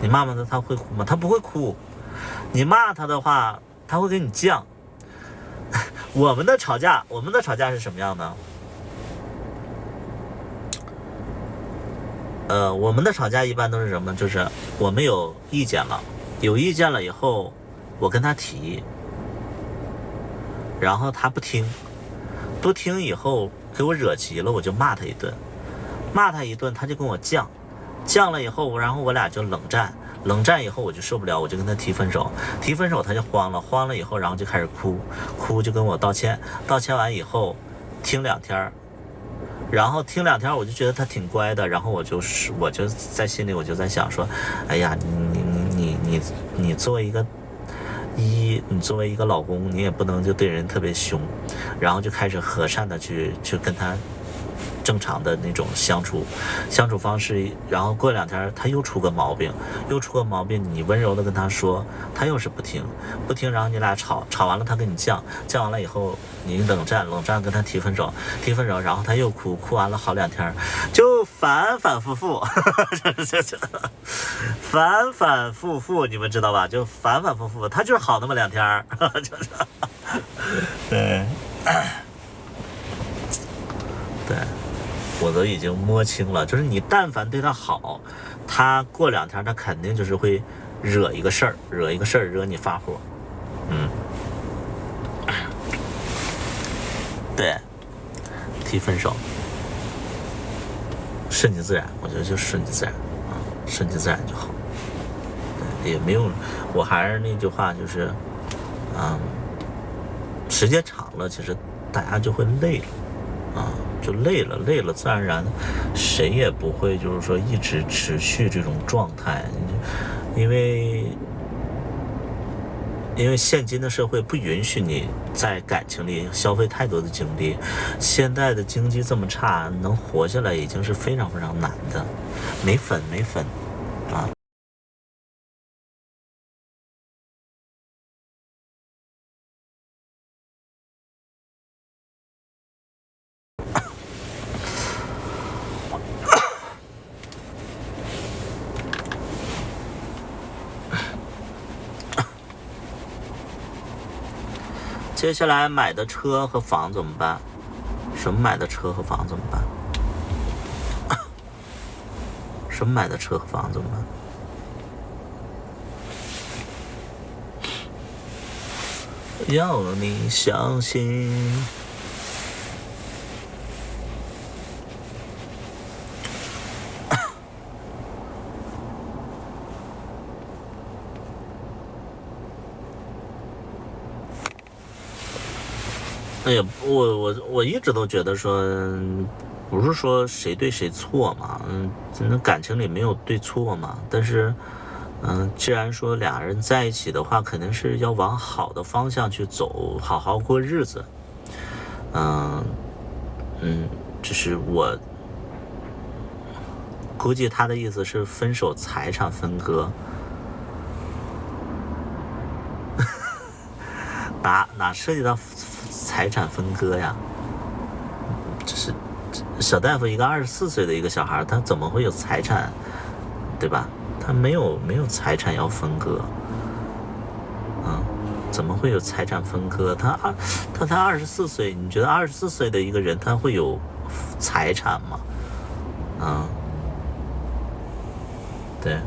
[SPEAKER 1] 你骂他，他会哭吗？他不会哭。你骂他的话，他会给你犟。我们的吵架是什么样呢？我们的吵架一般都是什么？就是我们有意见了以后，我跟他提，然后他不听以后给我惹急了，我就骂他一顿，他就跟我犟了以后，然后我俩就冷战以后我就受不了，我就跟他提分手他就慌了以后，然后就开始哭就跟我道歉完以后听2天，然后听2天我就觉得他挺乖的，然后我就在心里我就在想说，哎呀，你作为一个老公，你也不能就对人特别凶，然后就开始和善的去跟他正常的那种相处方式，然后过2天他又出个毛病，你温柔的跟他说，他又是不听，然后你俩吵完了，他跟你犟完了以后，你冷战跟他提分手，然后他又哭完了好2天，就反复复，反复，你们知道吧？就反复复，他就是好那么2天，对。对，我都已经摸清了，就是你但凡对他好，他过2天他肯定就是会惹一个事儿，惹你发火。对，提分手，顺其自然，我觉得就顺其自然顺其自然就好。对，也没有，我还是那句话，就是时间长了，其实大家就会累了就累了，自然而然谁也不会就是说一直持续这种状态，因为现今的社会不允许你在感情里消费太多的精力，现在的经济这么差，能活下来已经是非常非常难的，没粉啊。接下来买的车和房怎么办？什么买的车和房怎么办？什么买的车和房怎么办？要你相信。哎呀，我一直都觉得说，不是说谁对谁错嘛，那感情里没有对错嘛。但是，既然说俩人在一起的话，肯定是要往好的方向去走，好好过日子。就是我估计他的意思是分手，财产分割。哪涉及到财产分割呀？这是小大夫一个24岁的一个小孩，他怎么会有财产，对吧？他没有财产要分割，怎么会有财产分割？他才24岁，你觉得24岁的一个人他会有财产吗？对，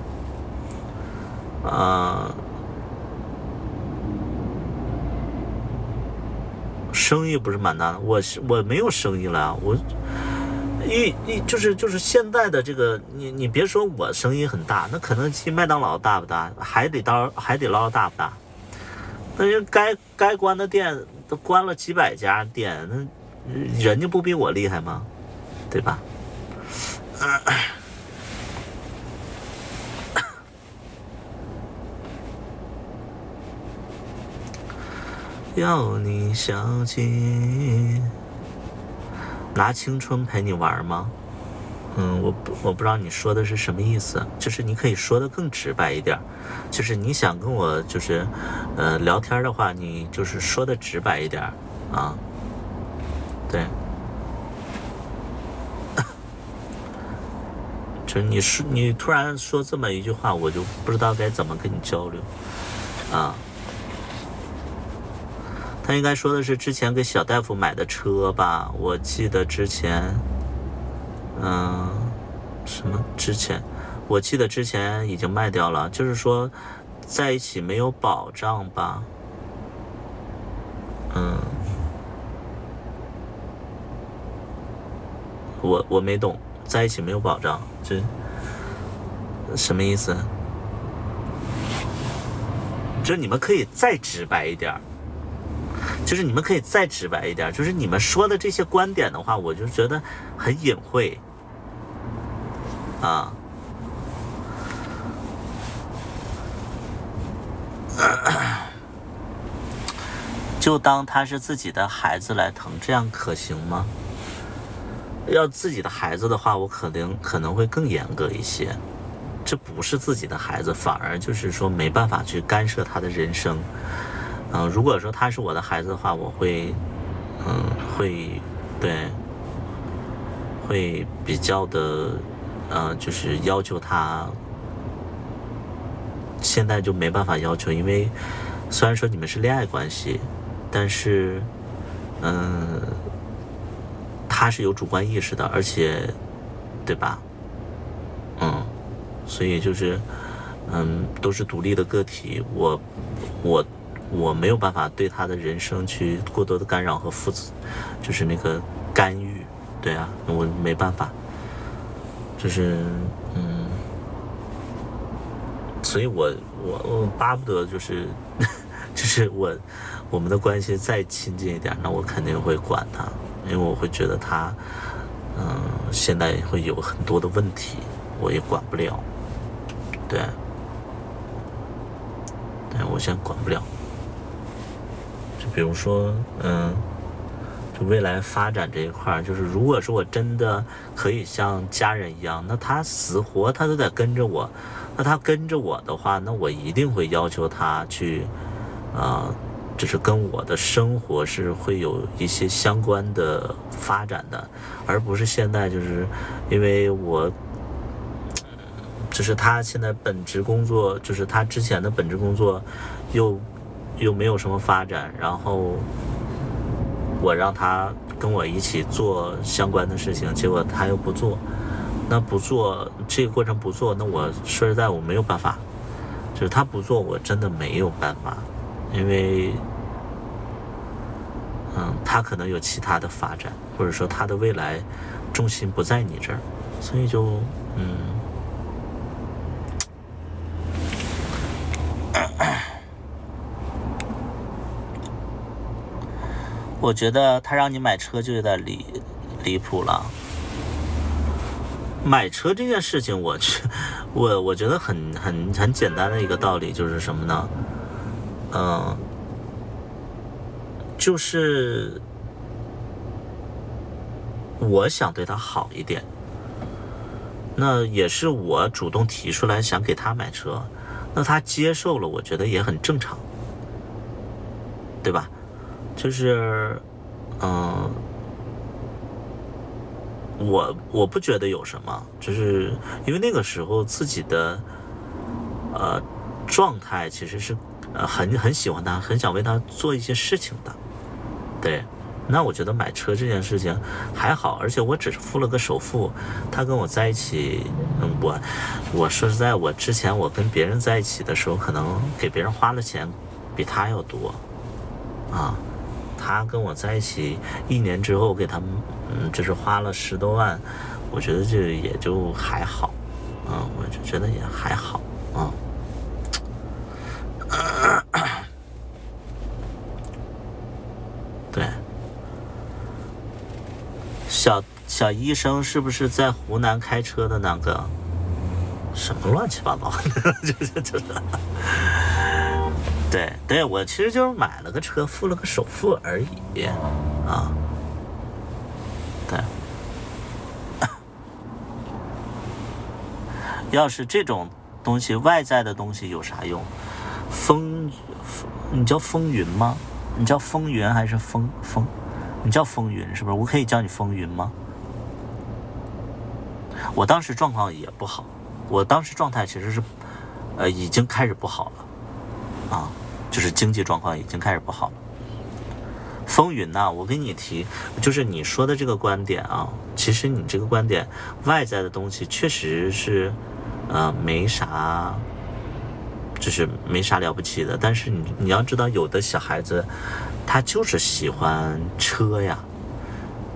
[SPEAKER 1] 生意不是蛮大的，我没有生意了，我就是现在的这个，你别说我生意很大，那肯德基、麦当劳大不大？海底捞大不大？那人该关的店都关了几百家店，那人家不比我厉害吗？对吧？要你相信，拿青春陪你玩吗？我不知道你说的是什么意思，就是你可以说的更直白一点，就是你想跟我就是聊天的话，你就是说的直白一点啊。对，就是你突然说这么一句话，我就不知道该怎么跟你交流啊。他应该说的是之前给小大夫买的车吧？我记得之前，什么之前？我记得之前已经卖掉了，就是说在一起没有保障吧？我没懂，在一起没有保障，这什么意思？就是你们可以再直白一点。就是你们可以再直白一点，就是你们说的这些观点的话，我就觉得很隐晦啊。就当他是自己的孩子来疼，这样可行吗？要自己的孩子的话，我可能会更严格一些。这不是自己的孩子，反而就是说没办法去干涉他的人生。如果说他是我的孩子的话，我会，会比较的，就是要求他。现在就没办法要求，因为虽然说你们是恋爱关系，但是，他是有主观意识的，而且，对吧？所以就是，都是独立的个体，我没有办法对他的人生去过多的干扰和就是那个干预，对啊，我没办法，就是，所以我巴不得就是就是我们的关系再亲近一点，那我肯定会管他，因为我会觉得他，现在会有很多的问题，我也管不了。对，我现在管不了。就比如说，就未来发展这一块，就是如果说我真的可以像家人一样，那他死活他都得跟着我。那他跟着我的话，那我一定会要求他去，就是跟我的生活是会有一些相关的发展的，而不是现在就是因为我。就是他现在本职工作，就是他之前的本职工作又没有什么发展，然后我让他跟我一起做相关的事情，结果他又不做，那不做这个过程不做，那我说实在我没有办法，就是他不做我真的没有办法，因为他可能有其他的发展，或者说他的未来重心不在你这儿，所以就我觉得他让你买车就有点离谱了。买车这件事情，我觉得很简单的一个道理就是什么呢？就是我想对他好一点，那也是我主动提出来想给他买车，那他接受了，我觉得也很正常，对吧？就是，我不觉得有什么，就是因为那个时候自己的状态其实是很喜欢他，很想为他做一些事情的，对。那我觉得买车这件事情还好，而且我只是付了个首付，他跟我在一起，我说实在，我之前我跟别人在一起的时候，可能给别人花的钱比他要多，他跟我在一起1年之后，给他们就是花了10多万，我觉得这也就还好，我就觉得也还好，对。小医生是不是在湖南开车的那个？什么乱七八糟的，就是。对，我其实就是买了个车，付了个首付而已，对。要是这种东西，外在的东西有啥用？你叫风云吗？你叫风云还是风？你叫风云是不是？我可以叫你风云吗？我当时状况也不好，我当时状态其实是，已经开始不好了，就是经济状况已经开始不好了。风云呐，我跟你提，就是你说的这个观点啊，其实你这个观点，外在的东西确实是，没啥。就是没啥了不起的，但是你要知道，有的小孩子他就是喜欢车呀。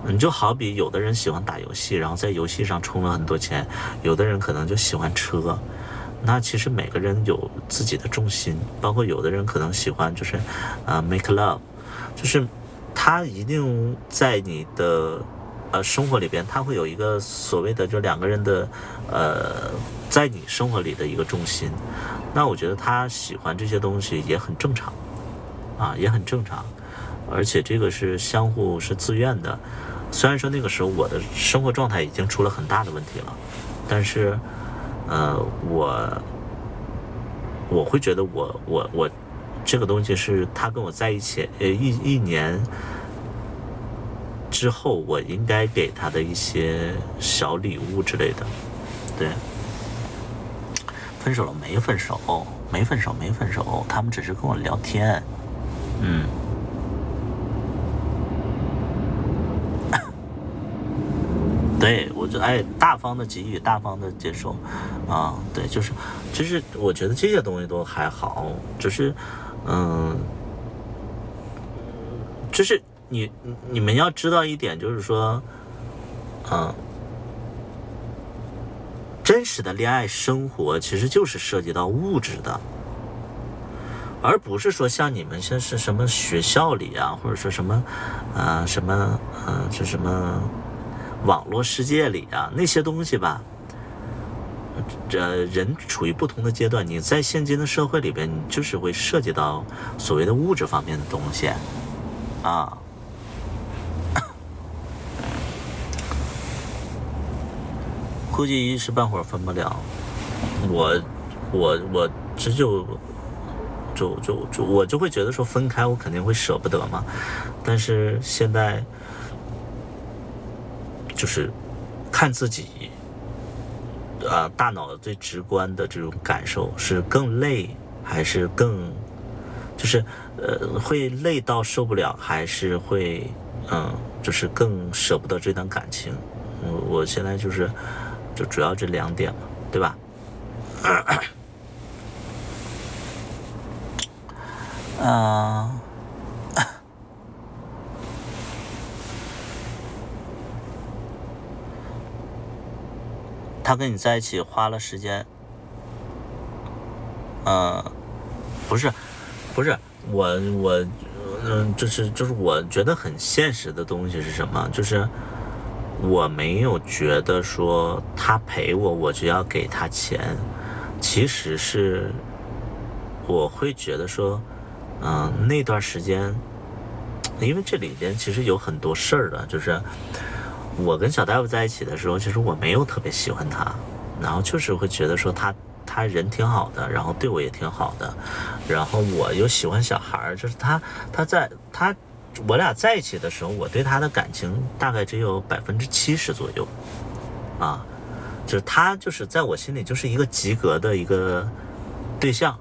[SPEAKER 1] 你就好比有的人喜欢打游戏，然后在游戏上充了很多钱，有的人可能就喜欢车。那其实每个人有自己的重心，包括有的人可能喜欢就是make love， 就是他一定在你的生活里边，他会有一个所谓的就两个人的在你生活里的一个重心。那我觉得他喜欢这些东西也很正常，也很正常，而且这个是相互是自愿的。虽然说那个时候我的生活状态已经出了很大的问题了，但是我会觉得我这个东西是他跟我在一起一年之后，我应该给他的一些小礼物之类的。对，分手了没分手？没分手，没分手，他们只是跟我聊天。对，我就大方的给予，大方的接受，对，就是我觉得这些东西都还好，就是就是你们要知道一点，就是说，真实的恋爱生活其实就是涉及到物质的，而不是说像你们像是什么学校里啊，或者说什么是什么网络世界里啊那些东西吧。人处于不同的阶段，你在现今的社会里边，你就是会涉及到所谓的物质方面的东西啊。估计一时半会儿分不了。我这就我就会觉得说分开我肯定会舍不得嘛，但是现在就是看自己大脑最直观的这种感受是更累还是更就是会累到受不了，还是会就是更舍不得这段感情。我现在就主要这2点嘛，对吧？他跟你在一起花了时间，不是我就是我觉得很现实的东西是什么？就是我没有觉得说他陪我就要给他钱，其实是我会觉得说，那段时间，因为这里边其实有很多事儿的，就是我跟小大夫在一起的时候，其实我没有特别喜欢他，然后就是会觉得说他人挺好的，然后对我也挺好的，然后我又喜欢小孩，就是我俩在一起的时候，我对他的感情大概只有70%左右，就是他就是在我心里就是一个及格的一个对象，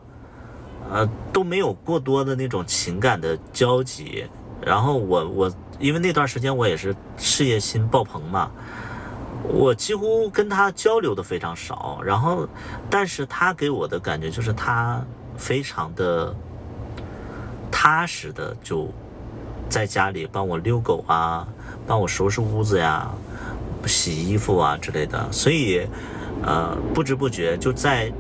[SPEAKER 1] 都没有过多的那种情感的交集。然后我因为那段时间我也是事业心爆棚嘛，我几乎跟他交流的非常少，然后但是他给我的感觉就是他非常的踏实的就在家里帮我遛狗啊，帮我收拾屋子呀，洗衣服啊之类的，所以不知不觉就在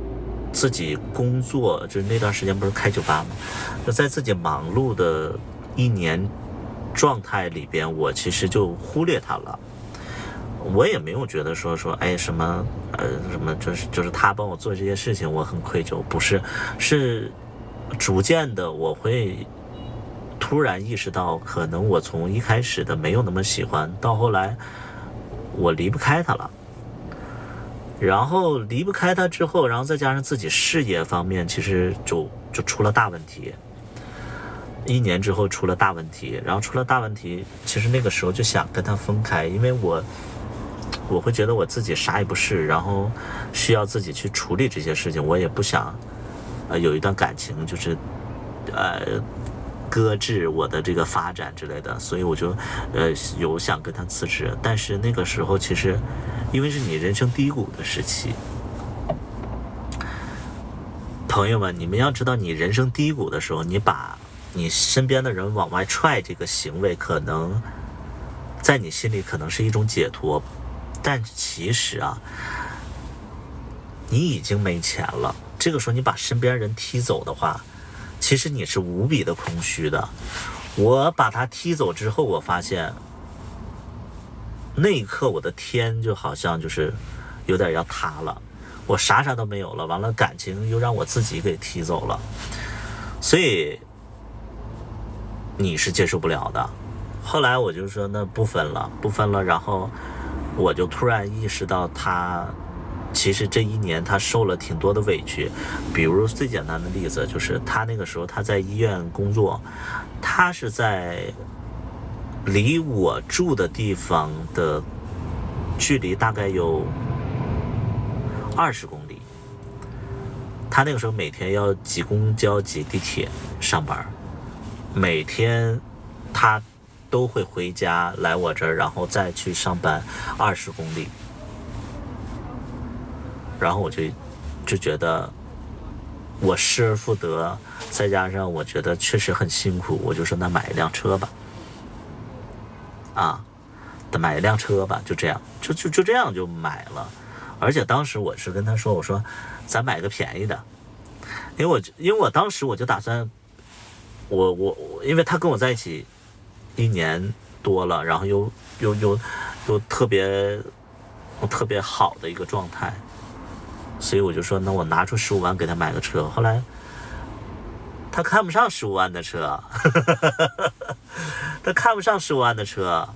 [SPEAKER 1] 自己工作，就是那段时间不是开酒吧吗？就在自己忙碌的1年状态里边，我其实就忽略他了。我也没有觉得说什么就是他帮我做这些事情我很愧疚，不是，是逐渐的我会突然意识到，可能我从一开始的没有那么喜欢，到后来我离不开他了，然后离不开他之后，然后再加上自己事业方面其实就出了大问题，1年之后出了大问题，然后出了大问题，其实那个时候就想跟他分开，因为我会觉得我自己啥也不是，然后需要自己去处理这些事情，我也不想有一段感情就是搁置我的这个发展之类的，所以我就有想跟他辞职。但是那个时候其实因为是你人生低谷的时期，朋友们，你们要知道，你人生低谷的时候，你把你身边的人往外踹这个行为，可能在你心里可能是一种解脱，但其实你已经没钱了，这个时候你把身边人踢走的话，其实你是无比的空虚的。我把他踢走之后，我发现那一刻我的天就好像就是有点要塌了，我啥都没有了，完了感情又让我自己给踢走了，所以你是接受不了的，后来我就说那不分了，然后我就突然意识到他其实这一年他受了挺多的委屈。比如最简单的例子就是他那个时候他在医院工作，他是在离我住的地方的距离大概有20公里，他那个时候每天要挤公交挤地铁上班，每天他都会回家来我这儿，然后再去上班20公里。然后我就觉得我失而复得，再加上我觉得确实很辛苦，我就说那买一辆车吧，买一辆车吧，就这样，就这样就买了。而且当时我是跟他说，我说咱买个便宜的，因为我当时我就打算，我因为他跟我在一起1年多了，然后又特别好的一个状态，所以我就说那我拿出15万给他买个车。后来他看不上15万的车他看不上15万的车，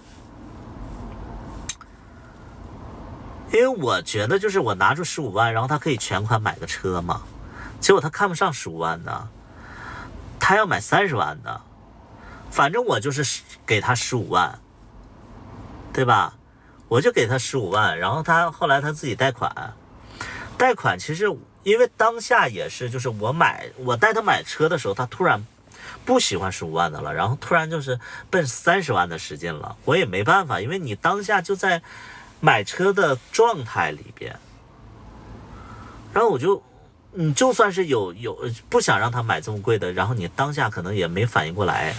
[SPEAKER 1] 因为我觉得就是我拿出15万，然后他可以全款买个车嘛。结果他看不上15万的，他要买30万的。反正我就是给他15万，对吧？我就给他15万，然后他后来他自己贷款。其实因为当下也是，就是我带他买车的时候，他突然不喜欢15万的了，然后突然就是奔30万的使劲了。我也没办法，因为你当下就在买车的状态里边。然后你就算是有不想让他买这么贵的，然后你当下可能也没反应过来，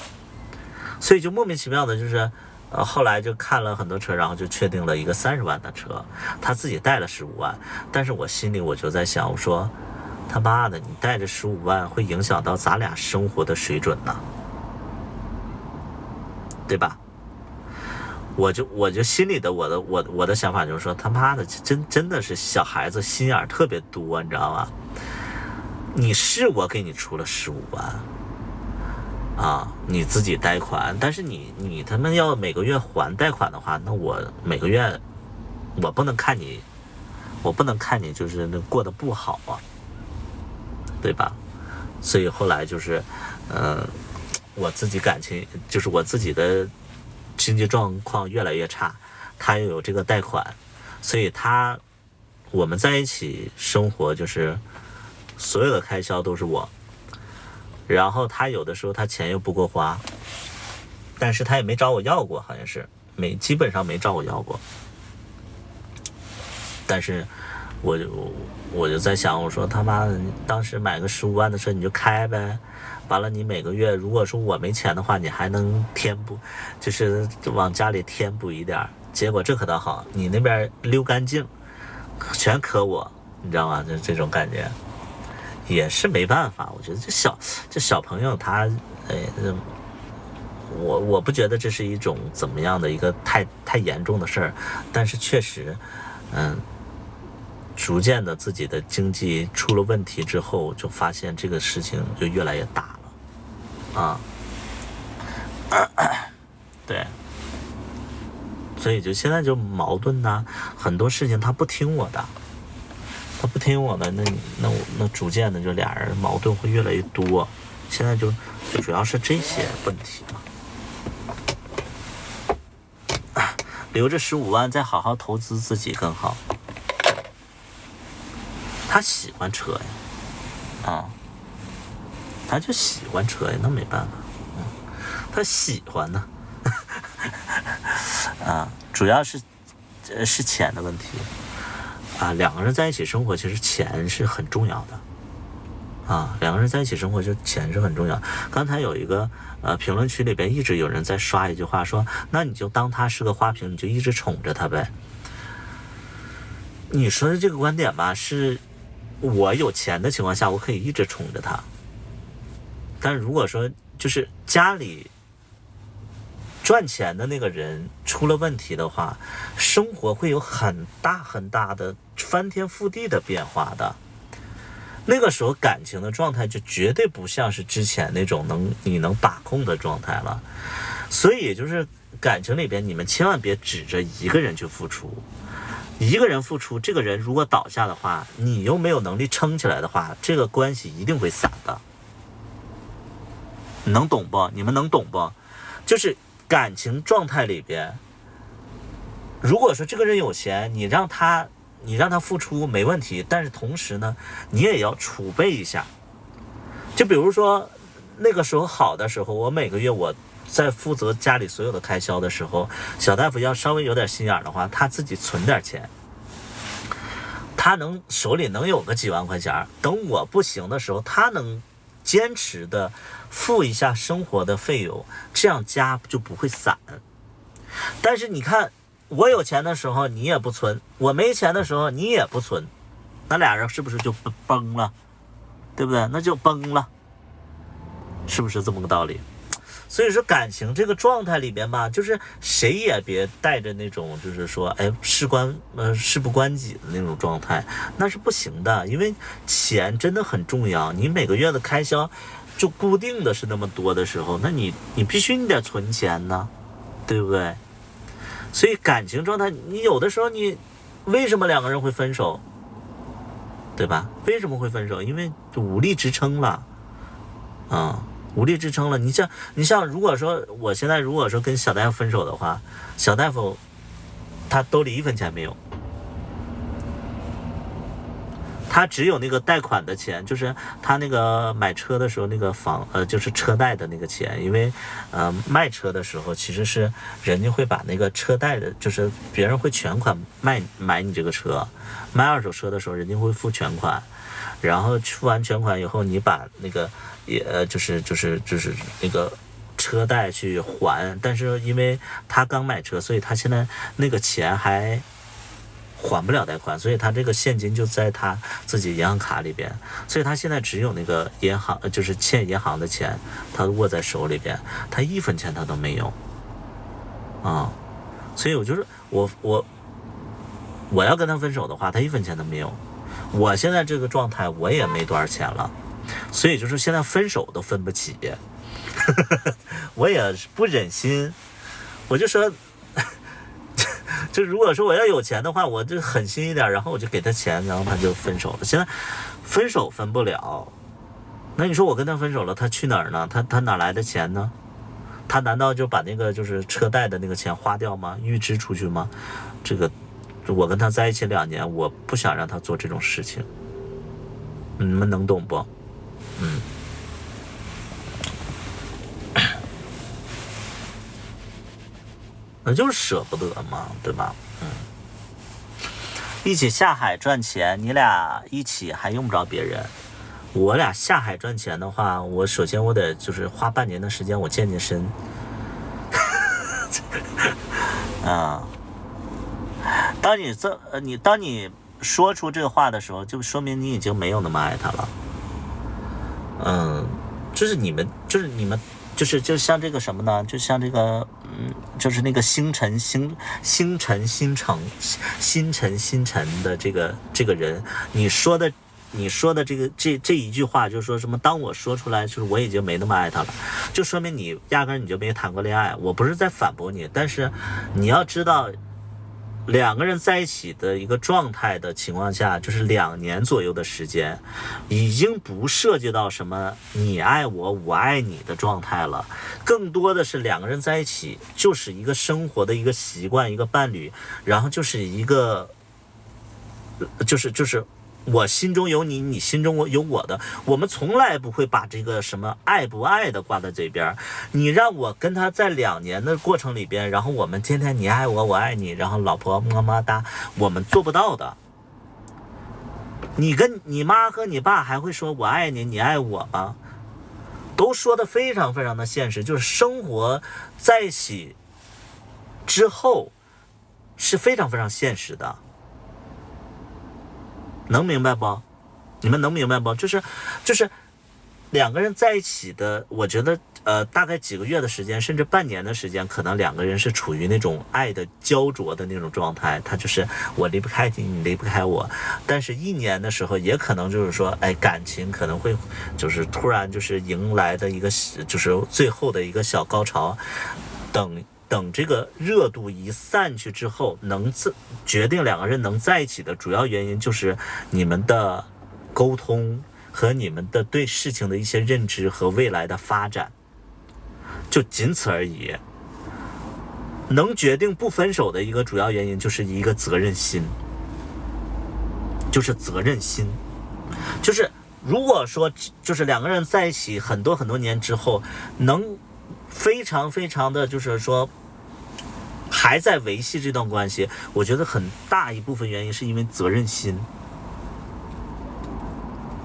[SPEAKER 1] 所以就莫名其妙的就是后来就看了很多车，然后就确定了一个30万的车，他自己带了15万。但是我心里我就在想，我说他妈的，你带着15万会影响到咱俩生活的水准呢，对吧？我就心里的我的想法就是说，他妈的真的是小孩子心眼特别多，你知道吗？你是我给你出了15万你自己贷款，但是你他们要每个月还贷款的话，那我每个月我不能看你就是那过得不好啊，对吧？所以后来就是我自己感情就是我自己的经济状况越来越差，他又有这个贷款，所以我们在一起生活就是所有的开销都是我，然后他有的时候他钱又不够花，但是他也没找我要过，好像是基本上没找我要过。但是我就在想，我说他妈的，当时买个15万的车你就开呗，完了你每个月如果说我没钱的话，你还能填补，就是往家里填补一点。结果这可倒好，你那边溜干净，全磕我，你知道吗？就这种感觉，也是没办法。我觉得这小朋友他，我不觉得这是一种怎么样的一个太严重的事儿，但是确实，逐渐的自己的经济出了问题之后，就发现这个事情就越来越大了，对，所以就现在就矛盾呐，很多事情他不听我的，那逐渐的就俩人矛盾会越来越多，现在就主要是这些问题嘛，留着15万再好好投资自己更好。他喜欢车呀，他就喜欢车呀，那没办法，他喜欢呢，主要是钱的问题两个人在一起生活，其实钱是很重要的两个人在一起生活就钱是很重要。刚才有一个评论区里边一直有人在刷一句话说，那你就当他是个花瓶，你就一直宠着他呗。你说的这个观点吧，是我有钱的情况下我可以一直宠着他，但如果说就是家里赚钱的那个人出了问题的话，生活会有很大很大的翻天覆地的变化的。那个时候感情的状态就绝对不像是之前那种你能把控的状态了。所以就是感情里边，你们千万别指着一个人去付出。一个人付出，这个人如果倒下的话，你又没有能力撑起来的话，这个关系一定会散的。能懂不？你们能懂不？就是感情状态里边，如果说这个人有钱，你让他付出没问题，但是同时呢，你也要储备一下。就比如说那个时候好的时候，我每个月我在负责家里所有的开销的时候，小大夫要稍微有点心眼的话，他自己存点钱，他手里能有个几万块钱，等我不行的时候，他能坚持的付一下生活的费用，这样家就不会散。但是你看，我有钱的时候你也不存，我没钱的时候你也不存，那俩人是不是就崩了？对不对？那就崩了，是不是这么个道理？所以说感情这个状态里边吧，就是谁也别带着那种就是说事不关己的那种状态，那是不行的。因为钱真的很重要，你每个月的开销就固定的是那么多的时候，那你必须你得存钱呢，对不对？所以感情状态，你有的时候你为什么两个人会分手，对吧？为什么会分手？因为就无力支撑了无力支撑了。你像如果说我现在如果说跟小大夫分手的话，小大夫他兜里1分钱没有，他只有那个贷款的钱，就是他那个买车的时候那个就是车贷的那个钱。因为卖车的时候其实是人家会把那个车贷的，就是别人会全款买你这个车，卖二手车的时候人家会付全款，然后付完全款以后，你把那个就是那个车贷去还。但是因为他刚买车，所以他现在那个钱还还不了贷款，所以他这个现金就在他自己银行卡里边，所以他现在只有那个银行就是欠银行的钱，他握在手里边，他1分钱他都没有所以我就是我要跟他分手的话，他1分钱都没有。我现在这个状态我也没多少钱了，所以就是现在分手都分不起我也不忍心，我就说就如果说我要有钱的话，我就狠心一点，然后我就给他钱，然后他就分手了。现在分手分不了，那你说我跟他分手了，他去哪儿呢？他哪来的钱呢？他难道就把那个就是车贷的那个钱花掉吗？预支出去吗？这个我跟他在一起2年，我不想让他做这种事情，你们能懂不？那就是舍不得嘛，对吧？一起下海赚钱，你俩一起还用不着别人。我俩下海赚钱的话，我首先我得就是花半年的时间我健身当你说出这个话的时候，就说明你已经没有那么爱他了。就是你们就像这个什么呢？就像这个就是那个星辰的这个人，你说的这一句话，就是说什么？当我说出来，就是我已经没那么爱他了，就说明你压根你就没谈过恋爱。我不是在反驳你，但是你要知道，两个人在一起的一个状态的情况下，就是2年左右的时间，已经不涉及到什么你爱我我爱你的状态了，更多的是两个人在一起就是一个生活的一个习惯，一个伴侣，然后就是一个就是我心中有你，你心中有我的，我们从来不会把这个什么爱不爱的挂在嘴边。你让我跟他在2年的过程里边，然后我们天天你爱我我爱你，然后老婆么么哒，我们做不到的。你跟你妈和你爸还会说我爱你你爱我吗？都说的非常非常的现实，就是生活在一起之后是非常非常现实的。能明白不？你们能明白不？就是两个人在一起的，我觉得大概几个月的时间，甚至半年的时间，可能两个人是处于那种爱的焦灼的那种状态，他就是我离不开你，你离不开我。但是1年的时候，也可能就是说，感情可能会就是突然就是迎来的一个就是最后的一个小高潮，等等这个热度一散去之后，决定两个人能在一起的主要原因就是你们的沟通和你们的对事情的一些认知和未来的发展，就仅此而已。能决定不分手的一个主要原因就是一个责任心，就是责任心，就是如果说就是两个人在一起很多很多年之后，能非常非常的就是说还在维系这段关系，我觉得很大一部分原因是因为责任心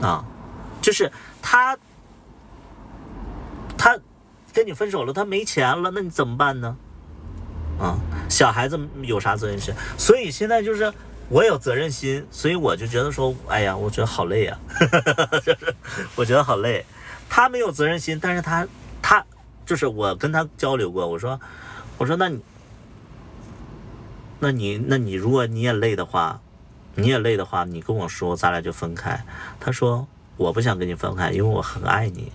[SPEAKER 1] 啊，就是他跟你分手了，他没钱了，那你怎么办呢？啊，小孩子有啥责任心？所以现在就是我有责任心，所以我就觉得说，哎呀，我觉得好累啊，就是我觉得好累。他没有责任心，但是他就是我跟他交流过，我说那你如果你也累的话，你跟我说，咱俩就分开。他说我不想跟你分开，因为我很爱你。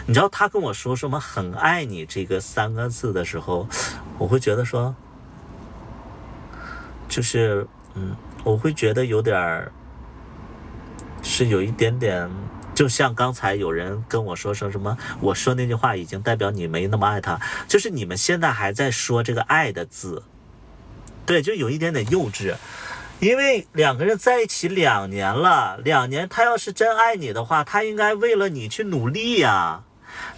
[SPEAKER 1] 你知道他跟我说什么很爱你这个3个字的时候，我会觉得说，就是我会觉得有点是有一点点，就像刚才有人跟我说什么，我说那句话已经代表你没那么爱他，就是你们现在还在说这个爱的字，对，就有一点点幼稚。因为两个人在一起2年了，2年，他要是真爱你的话，他应该为了你去努力呀。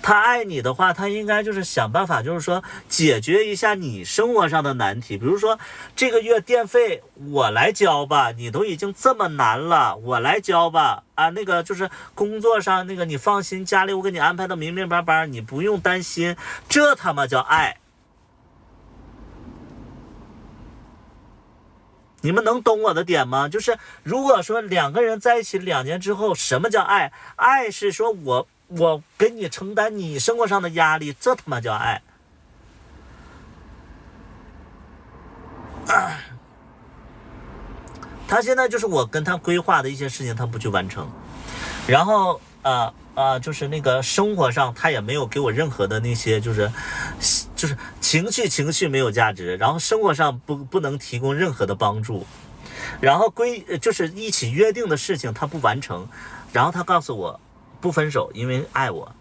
[SPEAKER 1] 他爱你的话，他应该就是想办法，就是说解决一下你生活上的难题。比如说这个月电费我来交吧，你都已经这么难了，我来交吧。啊，那个就是工作上那个你放心，家里我给你安排的明明白白，你不用担心，这他妈叫爱。你们能懂我的点吗？就是如果说两个人在一起2年之后，什么叫爱？爱是说我给你承担你生活上的压力，这他妈叫爱。他现在就是我跟他规划的一些事情，他不去完成，然后就是那个生活上他也没有给我任何的那些就是情绪没有价值，然后生活上不能提供任何的帮助，然后就是一起约定的事情他不完成，然后他告诉我不分手，因为爱我。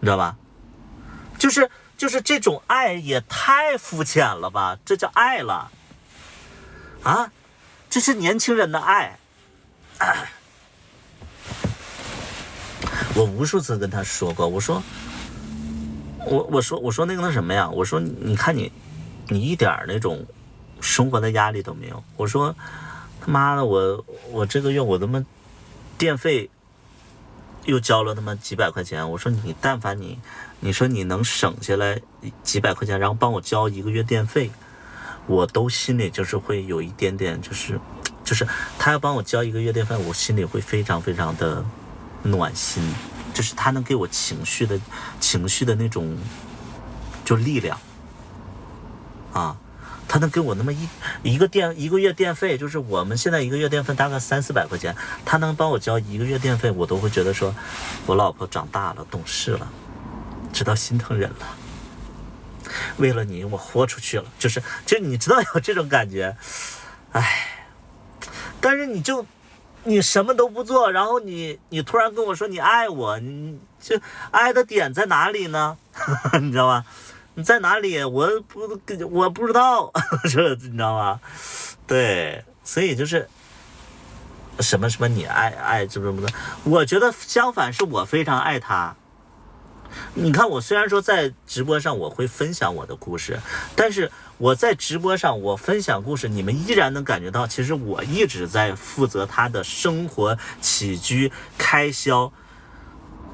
[SPEAKER 1] 你知道吧？就是这种爱也太肤浅了吧，这叫爱了啊？这是年轻人的爱。我无数次跟他说过，我说那个什么呀，我说你看你一点那种生活的压力都没有。我说他妈的，我这个月我他妈电费又交了他妈几百块钱。我说你但凡你说你能省下来几百块钱，然后帮我交1个月电费，我都心里就是会有一点点就是他要帮我交1个月电费，我心里会非常非常的暖心，就是他能给我情绪的那种就力量啊。他能给我那么一个月电费，就是我们现在1个月电费大概300-400块钱，他能帮我交1个月电费，我都会觉得说我老婆长大了，懂事了，知道心疼人了，为了你我豁出去了，就是你知道有这种感觉。哎，但是你什么都不做，然后你突然跟我说你爱我，你这爱的点在哪里呢？你知道吗？你在哪里？我不知道，这你知道吗？对，所以就是什么你爱这么的，我觉得相反是我非常爱他。你看我虽然说在直播上我会分享我的故事，但是我在直播上我分享故事，你们依然能感觉到其实我一直在负责他的生活起居开销。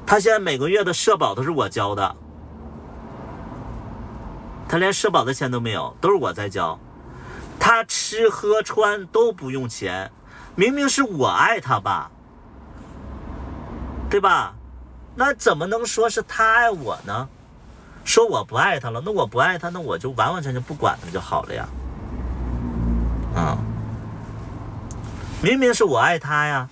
[SPEAKER 1] 他现在每个月的社保都是我交的，他连社保的钱都没有，都是我在交。他吃喝穿都不用钱，明明是我爱他吧，对吧？那怎么能说是他爱我呢？说我不爱他了，那我不爱他，那我就完完全全不管他就好了呀。明明是我爱他呀，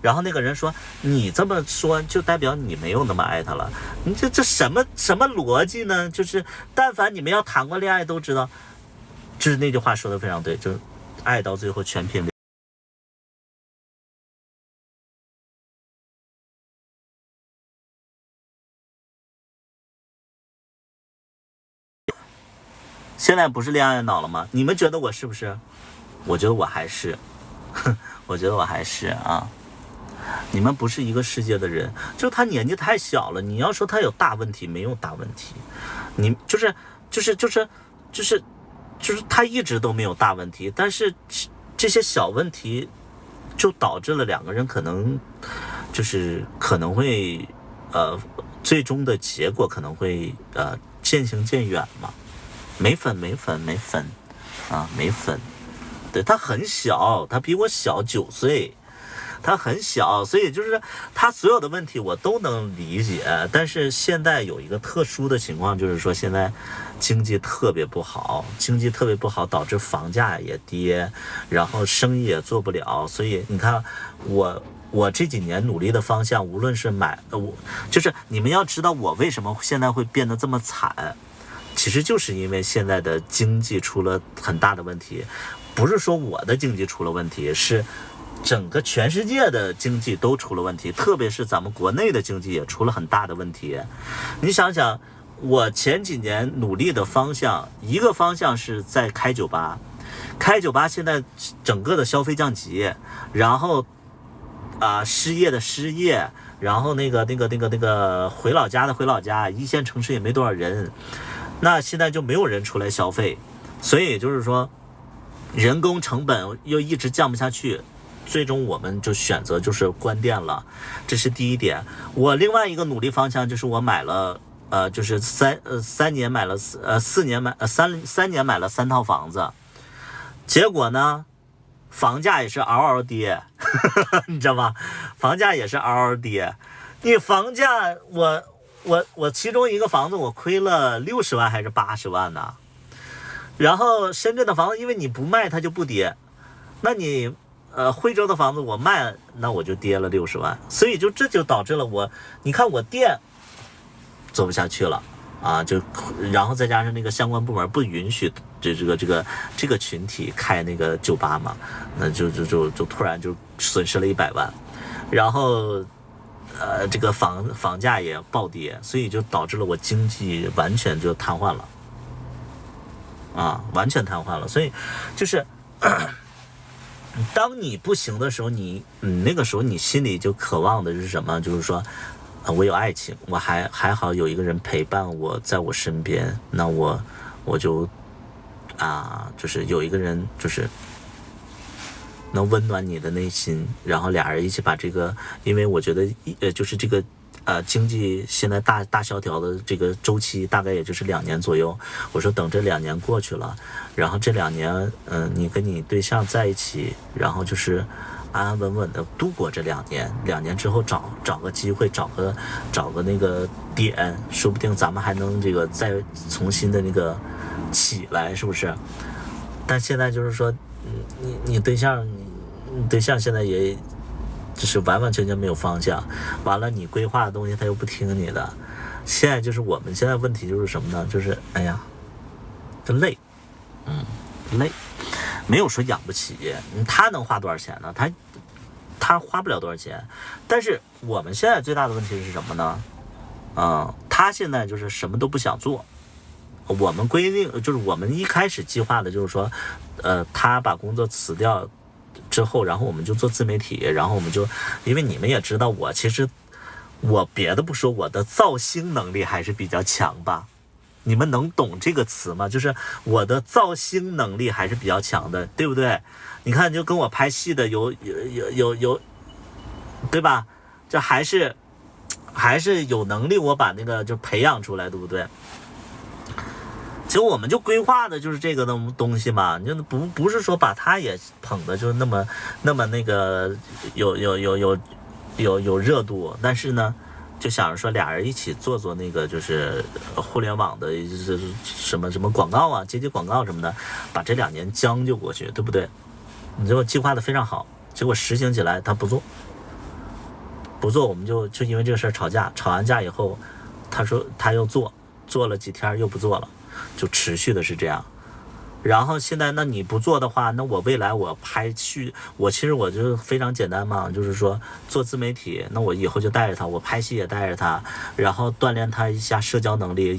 [SPEAKER 1] 然后那个人说你这么说就代表你没有那么爱他了，你这什么逻辑呢？就是但凡你们要谈过恋爱都知道，就是那句话说的非常对，就是爱到最后全凭现在不是恋爱脑了吗？你们觉得我是不是？我觉得我还是，我觉得我还是啊。你们不是一个世界的人，就是他年纪太小了。你要说他有大问题，没有大问题。你就是他一直都没有大问题，但是这些小问题就导致了两个人可能会最终的结果可能会渐行渐远嘛。没分啊，没分。对，他很小，他比我小9岁，他很小，所以就是他所有的问题我都能理解。但是现在有一个特殊的情况，就是说现在经济特别不好，导致房价也跌，然后生意也做不了。所以你看我这几年努力的方向，无论是就是你们要知道我为什么现在会变得这么惨。其实就是因为现在的经济出了很大的问题，不是说我的经济出了问题，是整个全世界的经济都出了问题，特别是咱们国内的经济也出了很大的问题。你想想，我前几年努力的方向，一个方向是在开酒吧，现在整个的消费降级，然后失业的失业，然后那个回老家的回老家，一线城市也没多少人。那现在就没有人出来消费，所以就是说人工成本又一直降不下去，最终我们就选择就是关店了，这是第一点。我另外一个努力方向就是我买了就是3年买了4年买3年买了3套房子，结果呢房价也是嗷嗷跌你知道吗？房价也是嗷嗷跌。你房价我其中一个房子我亏了60万还是80万呢？然后深圳的房子因为你不卖它就不跌，那你惠州的房子我卖，那我就跌了60万，所以这就导致了你看我店做不下去了啊，然后再加上那个相关部门不允许这个群体开那个酒吧嘛，那就突然就损失了100万，然后这个房价也暴跌，所以就导致了我经济完全就瘫痪了啊，完全瘫痪了。所以就是当你不行的时候，那个时候你心里就渴望的是什么？就是说我有爱情，我还好有一个人陪伴我在我身边，那我就就是有一个人就是能温暖你的内心，然后俩人一起把这个，因为我觉得就是这个经济现在大萧条的这个周期大概也就是2年左右，我说等这2年过去了，然后这2年你跟你对象在一起，然后就是安安稳稳的度过这2年，2年之后找个机会，找个那个点，说不定咱们还能这个再重新的那个起来，是不是？但现在就是说你对象现在也就是完完全全没有方向，完了你规划的东西他又不听你的。现在就是我们现在问题就是什么呢？就是哎呀，就累，累，没有说养不起。他能花多少钱呢？他花不了多少钱。但是我们现在最大的问题是什么呢？他现在就是什么都不想做。我们规定就是我们一开始计划的就是说，他把工作辞掉之后，然后我们就做自媒体，然后我们就，因为你们也知道其实我别的不说，我的造星能力还是比较强吧。你们能懂这个词吗？就是我的造星能力还是比较强的，对不对？你看，就跟我拍戏的有，对吧？这还是有能力，我把那个就培养出来，对不对？其实我们就规划的就是这个东西嘛，就不是说把他也捧的就那么那个有热度，但是呢，就想着说俩人一起做那个就是互联网的什么广告啊，接广告什么的，把这2年将就过去，对不对？你这个计划的非常好，结果实行起来他不做不做我们就因为这个事儿吵架，吵完架以后，他说他又做了几天又不做了，就持续的是这样。然后现在那你不做的话，那我未来我拍戏，其实我就非常简单嘛，就是说做自媒体，那我以后就带着他，我拍戏也带着他，然后锻炼他一下社交能力。